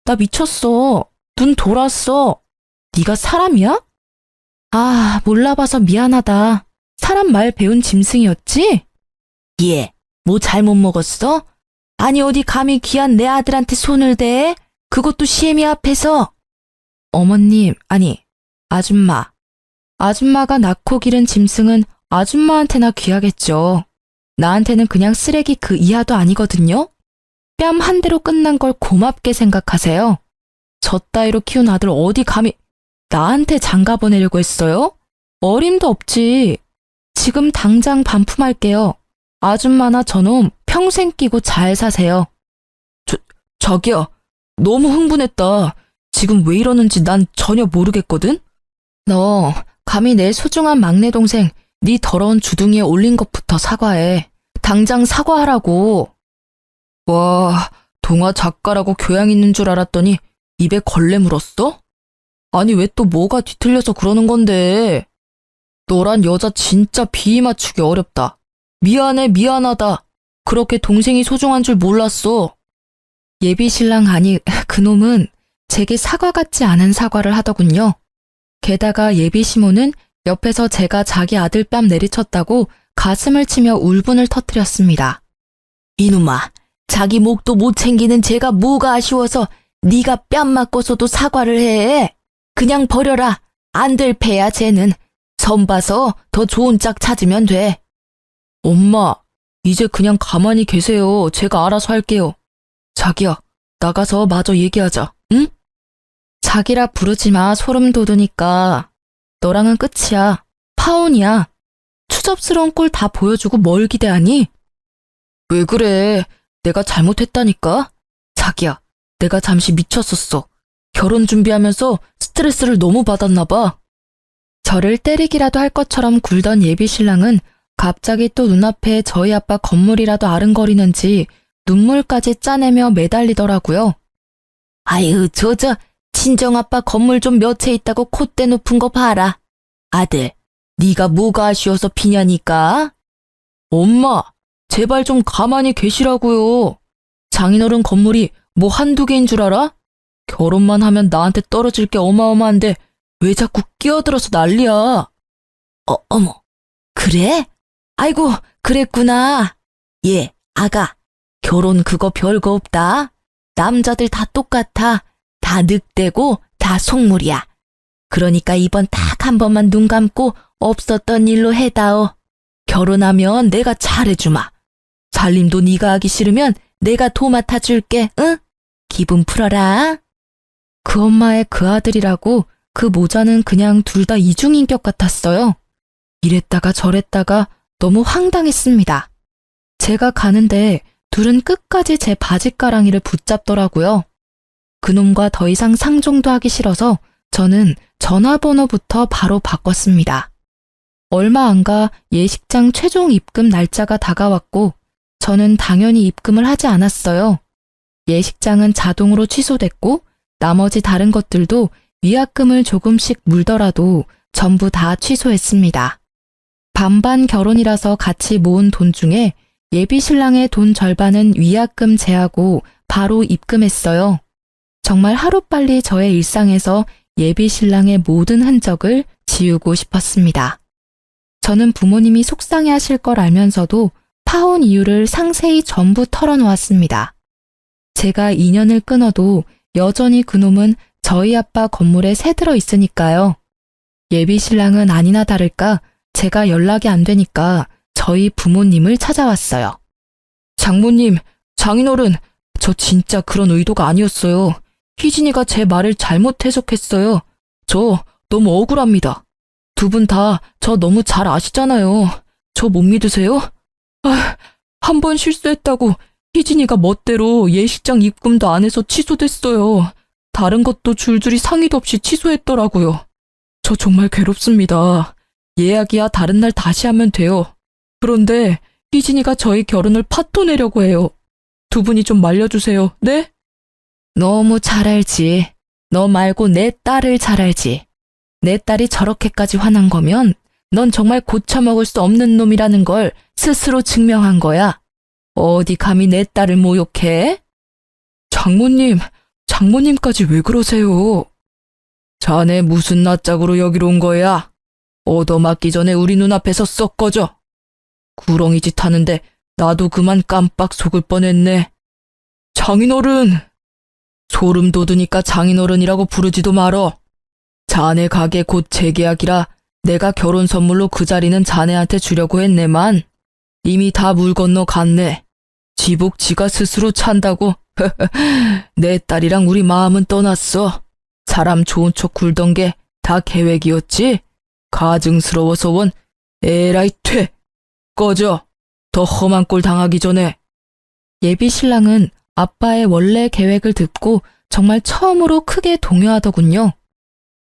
나 미쳤어. 눈 돌았어. 네가 사람이야? 아, 몰라봐서 미안하다. 사람 말 배운 짐승이었지? 얘, 뭐 잘못 먹었어? 아니 어디 감히 귀한 내 아들한테 손을 대? 그것도 시애미 앞에서. 어머님, 아니, 아줌마. 아줌마가 낳고 기른 짐승은 아줌마한테나 귀하겠죠. 나한테는 그냥 쓰레기 그 이하도 아니거든요? 뺨 한 대로 끝난 걸 고맙게 생각하세요. 저 따위로 키운 아들 어디 감히 나한테 장가 보내려고 했어요? 어림도 없지. 지금 당장 반품할게요. 아줌마나 저놈 평생 끼고 잘 사세요. 자기야, 너무 흥분했다. 지금 왜 이러는지 난 전혀 모르겠거든? 너 감히 내 소중한 막내 동생 네 더러운 주둥이에 올린 것부터 사과해. 당장 사과하라고. 와, 동화 작가라고 교양 있는 줄 알았더니 입에 걸레 물었어? 아니 왜 또 뭐가 뒤틀려서 그러는 건데. 너란 여자 진짜 비위 맞추기 어렵다. 미안해, 미안하다. 그렇게 동생이 소중한 줄 몰랐어. 예비신랑 아니 그놈은 제게 사과 같지 않은 사과를 하더군요. 게다가 예비시모는 옆에서 제가 자기 아들 뺨 내리쳤다고 가슴을 치며 울분을 터뜨렸습니다. 이놈아, 자기 목도 못 챙기는 제가 뭐가 아쉬워서 네가 뺨 맞고서도 사과를 해. 그냥 버려라. 안 될 패야 쟤는. 선 봐서 더 좋은 짝 찾으면 돼. 엄마, 이제 그냥 가만히 계세요. 제가 알아서 할게요. 자기야, 나가서 마저 얘기하자, 응? 자기라 부르지 마, 소름 돋으니까. 너랑은 끝이야. 파혼이야. 추접스러운 꼴 다 보여주고 뭘 기대하니? 왜 그래? 내가 잘못했다니까? 자기야, 내가 잠시 미쳤었어. 결혼 준비하면서 스트레스를 너무 받았나 봐. 저를 때리기라도 할 것처럼 굴던 예비신랑은 갑자기 또 눈앞에 저희 아빠 건물이라도 아른거리는지 눈물까지 짜내며 매달리더라고요. 아유, 저 친정아빠 건물 좀 몇 채 있다고 콧대 높은 거 봐라. 아들, 네가 뭐가 아쉬워서 비냐니까? 엄마, 제발 좀 가만히 계시라고요. 장인어른 건물이 뭐 한두 개인 줄 알아? 결혼만 하면 나한테 떨어질 게 어마어마한데 왜 자꾸 끼어들어서 난리야? 어머, 그래? 아이고, 그랬구나. 예, 아가, 결혼 그거 별거 없다. 남자들 다 똑같아. 다 늑대고 다 속물이야. 그러니까 이번 딱 한 번만 눈 감고 없었던 일로 해다오. 결혼하면 내가 잘해주마. 살림도 네가 하기 싫으면 내가 도맡아 줄게, 응? 기분 풀어라. 그 엄마의 그 아들이라고 그 모자는 그냥 둘 다 이중인격 같았어요. 이랬다가 저랬다가 너무 황당했습니다. 제가 가는데 둘은 끝까지 제 바짓가랑이를 붙잡더라고요. 그놈과 더 이상 상종도 하기 싫어서 저는 전화번호부터 바로 바꿨습니다. 얼마 안 가 예식장 최종 입금 날짜가 다가왔고 저는 당연히 입금을 하지 않았어요. 예식장은 자동으로 취소됐고 나머지 다른 것들도 위약금을 조금씩 물더라도 전부 다 취소했습니다. 반반 결혼이라서 같이 모은 돈 중에 예비신랑의 돈 절반은 위약금 제하고 바로 입금했어요. 정말 하루빨리 저의 일상에서 예비신랑의 모든 흔적을 지우고 싶었습니다. 저는 부모님이 속상해하실 걸 알면서도 파혼 이유를 상세히 전부 털어놓았습니다. 제가 인연을 끊어도 여전히 그놈은 저희 아빠 건물에 새들어 있으니까요. 예비신랑은 아니나 다를까 제가 연락이 안 되니까 저희 부모님을 찾아왔어요. 장모님, 장인어른, 저 진짜 그런 의도가 아니었어요. 희진이가 제 말을 잘못 해석했어요. 저 너무 억울합니다. 두 분 다 저 너무 잘 아시잖아요. 저 못 믿으세요? 한 번 실수했다고 희진이가 멋대로 예식장 입금도 안 해서 취소됐어요. 다른 것도 줄줄이 상의도 없이 취소했더라고요. 저 정말 괴롭습니다. 예약이야 다른 날 다시 하면 돼요. 그런데 희진이가 저희 결혼을 파토 내려고 해요. 두 분이 좀 말려주세요. 네? 너무 잘 알지. 너 말고 내 딸을 잘 알지. 내 딸이 저렇게까지 화난 거면 넌 정말 고쳐먹을 수 없는 놈이라는 걸 스스로 증명한 거야. 어디 감히 내 딸을 모욕해? 장모님까지 왜 그러세요? 자네 무슨 낯짝으로 여기로 온 거야? 얻어맞기 전에 우리 눈앞에서 썩 꺼져. 구렁이 짓 하는데 나도 그만 깜빡 속을 뻔했네. 장인어른! 소름 돋으니까 장인어른이라고 부르지도 말어. 자네 가게 곧 재계약이라 내가 결혼 선물로 그 자리는 자네한테 주려고 했네만 이미 다 물 건너 갔네. 지복 지가 스스로 찬다고. 내 딸이랑 우리 마음은 떠났어. 사람 좋은 척 굴던 게 다 계획이었지? 가증스러워서 원. 에라이 퇴! 꺼져. 더 험한 꼴 당하기 전에. 예비 신랑은 아빠의 원래 계획을 듣고 정말 처음으로 크게 동요하더군요.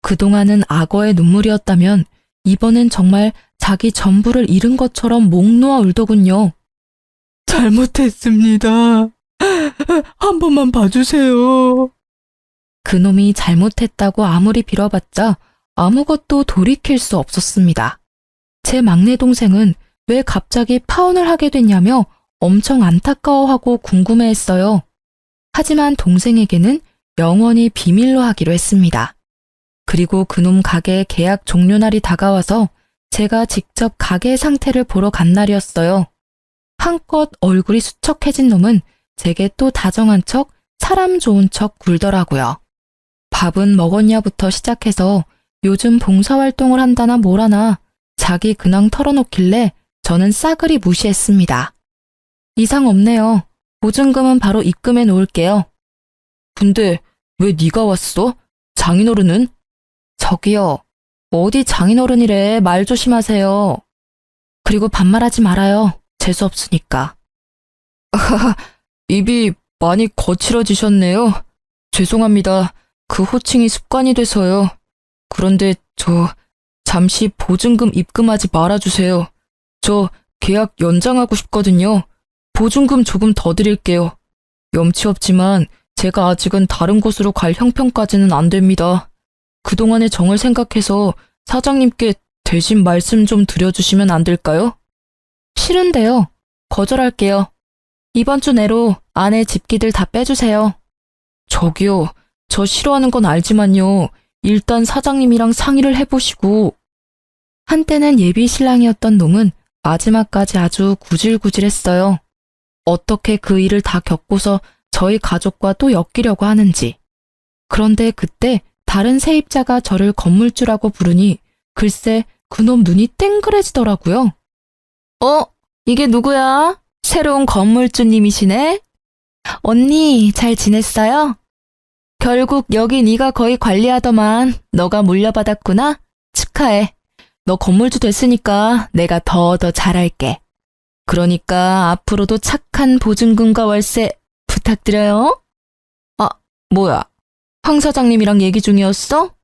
그동안은 악어의 눈물이었다면 이번엔 정말 자기 전부를 잃은 것처럼 목 놓아 울더군요. 잘못했습니다. 한 번만 봐주세요. 그놈이 잘못했다고 아무리 빌어봤자 아무것도 돌이킬 수 없었습니다. 제 막내 동생은 왜 갑자기 파혼을 하게 됐냐며 엄청 안타까워하고 궁금해했어요. 하지만 동생에게는 영원히 비밀로 하기로 했습니다. 그리고 그놈 가게 계약 종료날이 다가와서 제가 직접 가게 상태를 보러 간 날이었어요. 한껏 얼굴이 수척해진 놈은 제게 또 다정한 척, 사람 좋은 척 굴더라고요. 밥은 먹었냐부터 시작해서 요즘 봉사활동을 한다나 뭐라나 자기 근황 털어놓길래 저는 싸그리 무시했습니다. 이상 없네요. 보증금은 바로 입금해 놓을게요. 근데 왜 네가 왔어? 장인어른은? 저기요. 어디 장인어른이래. 말 조심하세요. 그리고 반말하지 말아요. 재수없으니까. 입이 많이 거칠어지셨네요. 죄송합니다. 그 호칭이 습관이 돼서요. 그런데 저 잠시 보증금 입금하지 말아주세요. 저 계약 연장하고 싶거든요. 보증금 조금 더 드릴게요. 염치 없지만 제가 아직은 다른 곳으로 갈 형편까지는 안 됩니다. 그동안의 정을 생각해서 사장님께 대신 말씀 좀 드려주시면 안 될까요? 싫은데요. 거절할게요. 이번 주 내로 아내 집기들 다 빼주세요. 저기요. 저 싫어하는 건 알지만요. 일단 사장님이랑 상의를 해보시고. 한때는 예비 신랑이었던 놈은 마지막까지 아주 구질구질했어요. 어떻게 그 일을 다 겪고서 저희 가족과 또 엮이려고 하는지. 그런데 그때 다른 세입자가 저를 건물주라고 부르니 글쎄 그놈 눈이 땡그레지더라고요. 이게 누구야? 새로운 건물주님이시네? 언니 잘 지냈어요? 결국 여기 네가 거의 관리하더만 너가 물려받았구나? 축하해. 너 건물주 됐으니까 내가 더 잘할게. 그러니까 앞으로도 착한 보증금과 월세 부탁드려요. 아, 뭐야? 황 사장님이랑 얘기 중이었어?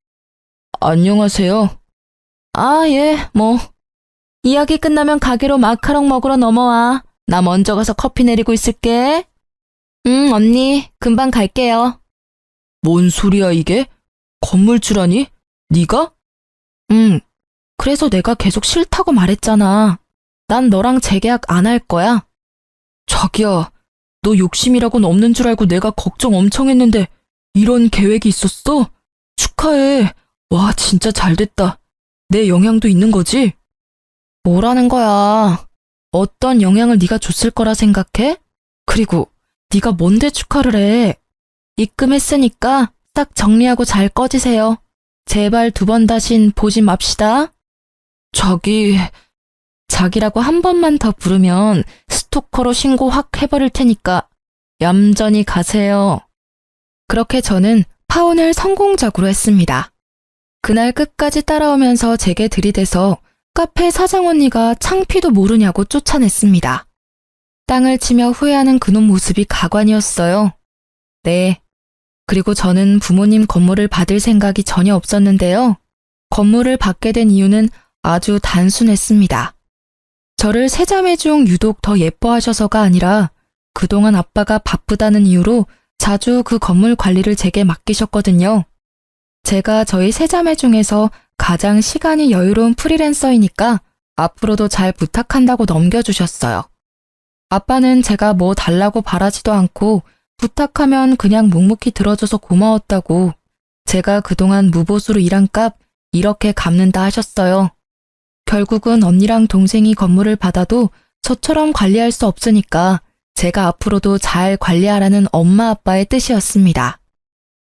안녕하세요. 아, 예, 뭐. 이야기 끝나면 가게로 마카롱 먹으러 넘어와. 나 먼저 가서 커피 내리고 있을게. 언니, 금방 갈게요. 뭔 소리야 이게? 건물주라니? 네가? 그래서 내가 계속 싫다고 말했잖아. 난 너랑 재계약 안 할 거야. 자기야, 너 욕심이라고는 없는 줄 알고 내가 걱정 엄청 했는데 이런 계획이 있었어? 축하해. 와, 진짜 잘됐다. 내 영향도 있는 거지? 뭐라는 거야. 어떤 영향을 네가 줬을 거라 생각해? 그리고 네가 뭔데 축하를 해. 입금했으니까 딱 정리하고 잘 꺼지세요. 제발 두 번 다신 보지 맙시다. 자기라고 한 번만 더 부르면 스토커로 신고 확 해버릴 테니까 얌전히 가세요. 그렇게 저는 파혼을 성공적으로 했습니다. 그날 끝까지 따라오면서 제게 들이대서 카페 사장 언니가 창피도 모르냐고 쫓아냈습니다. 땅을 치며 후회하는 그놈 모습이 가관이었어요. 네, 그리고 저는 부모님 건물을 받을 생각이 전혀 없었는데요. 건물을 받게 된 이유는 아주 단순했습니다. 저를 세 자매 중 유독 더 예뻐하셔서가 아니라 그동안 아빠가 바쁘다는 이유로 자주 그 건물 관리를 제게 맡기셨거든요. 제가 저희 세 자매 중에서 가장 시간이 여유로운 프리랜서이니까 앞으로도 잘 부탁한다고 넘겨주셨어요. 아빠는 제가 뭐 달라고 바라지도 않고 부탁하면 그냥 묵묵히 들어줘서 고마웠다고 제가 그동안 무보수로 일한 값 이렇게 갚는다 하셨어요. 결국은 언니랑 동생이 건물을 받아도 저처럼 관리할 수 없으니까 제가 앞으로도 잘 관리하라는 엄마 아빠의 뜻이었습니다.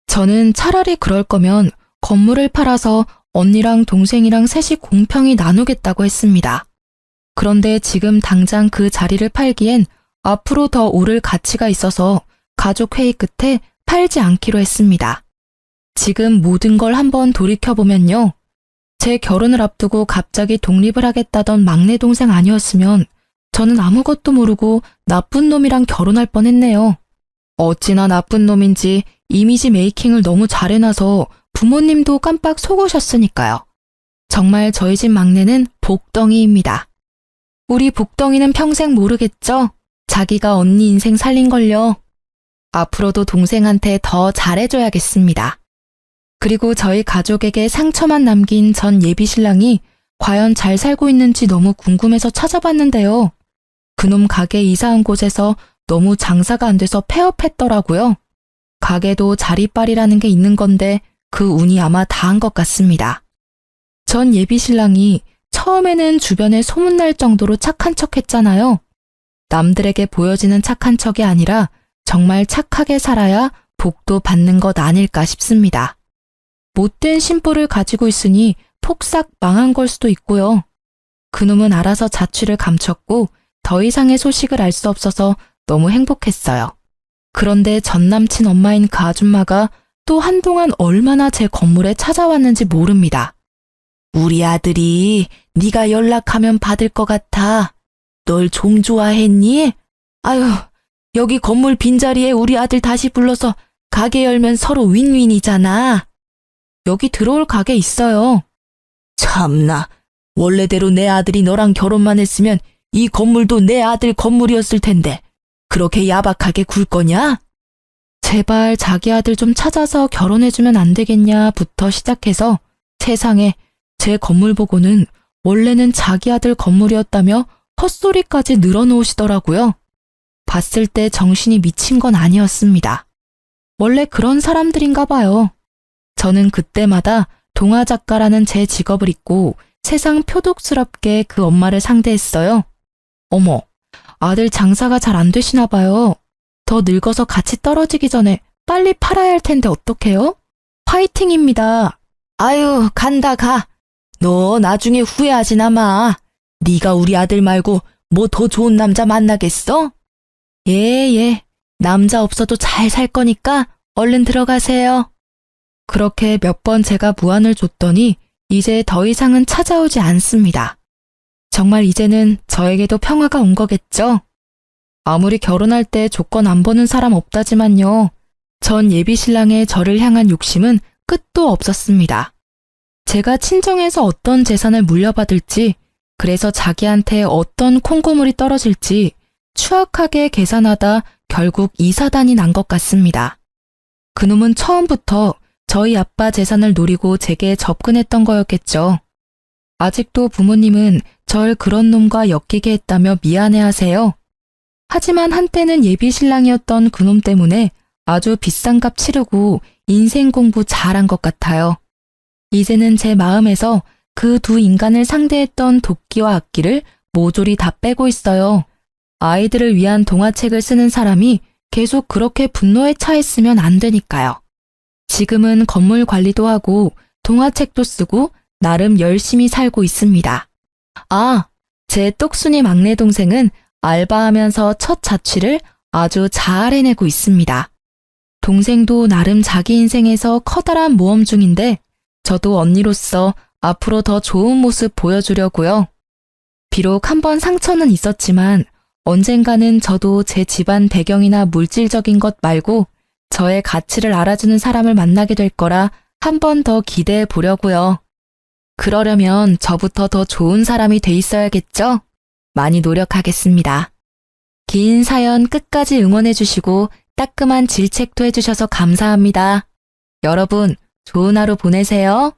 저는 차라리 그럴 거면 건물을 팔아서 언니랑 동생이랑 셋이 공평히 나누겠다고 했습니다. 그런데 지금 당장 그 자리를 팔기엔 앞으로 더 오를 가치가 있어서 가족 회의 끝에 팔지 않기로 했습니다. 지금 모든 걸 한번 돌이켜보면요. 제 결혼을 앞두고 갑자기 독립을 하겠다던 막내 동생 아니었으면 저는 아무것도 모르고 나쁜 놈이랑 결혼할 뻔했네요. 어찌나 나쁜 놈인지 이미지 메이킹을 너무 잘해놔서 부모님도 깜빡 속으셨으니까요. 정말 저희 집 막내는 복덩이입니다. 우리 복덩이는 평생 모르겠죠? 자기가 언니 인생 살린걸요. 앞으로도 동생한테 더 잘해줘야겠습니다. 그리고 저희 가족에게 상처만 남긴 전 예비신랑이 과연 잘 살고 있는지 너무 궁금해서 찾아봤는데요. 그놈 가게 이사한 곳에서 너무 장사가 안 돼서 폐업했더라고요. 가게도 자리빨이라는 게 있는 건데 그 운이 아마 다한 것 같습니다. 전 예비신랑이 처음에는 주변에 소문날 정도로 착한 척 했잖아요. 남들에게 보여지는 착한 척이 아니라 정말 착하게 살아야 복도 받는 것 아닐까 싶습니다. 못된 심보를 가지고 있으니 폭삭 망한 걸 수도 있고요. 그놈은 알아서 자취를 감췄고 더 이상의 소식을 알 수 없어서 너무 행복했어요. 그런데 전 남친 엄마인 그 아줌마가 또 한동안 얼마나 제 건물에 찾아왔는지 모릅니다. 우리 아들이 네가 연락하면 받을 것 같아. 널 좀 좋아했니? 아유, 여기 건물 빈자리에 우리 아들 다시 불러서 가게 열면 서로 윈윈이잖아. 여기 들어올 가게 있어요. 참나, 원래대로 내 아들이 너랑 결혼만 했으면 이 건물도 내 아들 건물이었을 텐데 그렇게 야박하게 굴 거냐? 제발 자기 아들 좀 찾아서 결혼해주면 안 되겠냐부터 시작해서 세상에 제 건물 보고는 원래는 자기 아들 건물이었다며 헛소리까지 늘어놓으시더라고요. 봤을 때 정신이 미친 건 아니었습니다. 원래 그런 사람들인가 봐요. 저는 그때마다 동화작가라는 제 직업을 잊고 세상 표독스럽게 그 엄마를 상대했어요. 어머, 아들 장사가 잘 안 되시나 봐요. 더 늙어서 같이 떨어지기 전에 빨리 팔아야 할 텐데 어떡해요? 화이팅입니다. 아유, 간다 가. 너 나중에 후회하지나 마. 네가 우리 아들 말고 뭐 더 좋은 남자 만나겠어? 예. 남자 없어도 잘 살 거니까 얼른 들어가세요. 그렇게 몇 번 제가 무안을 줬더니 이제 더 이상은 찾아오지 않습니다. 정말 이제는 저에게도 평화가 온 거겠죠? 아무리 결혼할 때 조건 안 보는 사람 없다지만요. 전 예비신랑의 저를 향한 욕심은 끝도 없었습니다. 제가 친정에서 어떤 재산을 물려받을지, 그래서 자기한테 어떤 콩고물이 떨어질지 추악하게 계산하다 결국 이 사단이 난 것 같습니다. 그놈은 처음부터 저희 아빠 재산을 노리고 제게 접근했던 거였겠죠. 아직도 부모님은 절 그런 놈과 엮이게 했다며 미안해하세요. 하지만 한때는 예비신랑이었던 그놈 때문에 아주 비싼 값 치르고 인생 공부 잘한 것 같아요. 이제는 제 마음에서 그 두 인간을 상대했던 도끼와 악기를 모조리 다 빼고 있어요. 아이들을 위한 동화책을 쓰는 사람이 계속 그렇게 분노에 차있으면 안 되니까요. 지금은 건물 관리도 하고 동화책도 쓰고 나름 열심히 살고 있습니다. 아, 제 똑순이 막내 동생은 알바하면서 첫 자취를 아주 잘 해내고 있습니다. 동생도 나름 자기 인생에서 커다란 모험 중인데 저도 언니로서 앞으로 더 좋은 모습 보여주려고요. 비록 한번 상처는 있었지만 언젠가는 저도 제 집안 배경이나 물질적인 것 말고 저의 가치를 알아주는 사람을 만나게 될 거라 한 번 더 기대해 보려고요. 그러려면 저부터 더 좋은 사람이 돼 있어야겠죠? 많이 노력하겠습니다. 긴 사연 끝까지 응원해 주시고 따끔한 질책도 해주셔서 감사합니다. 여러분, 좋은 하루 보내세요.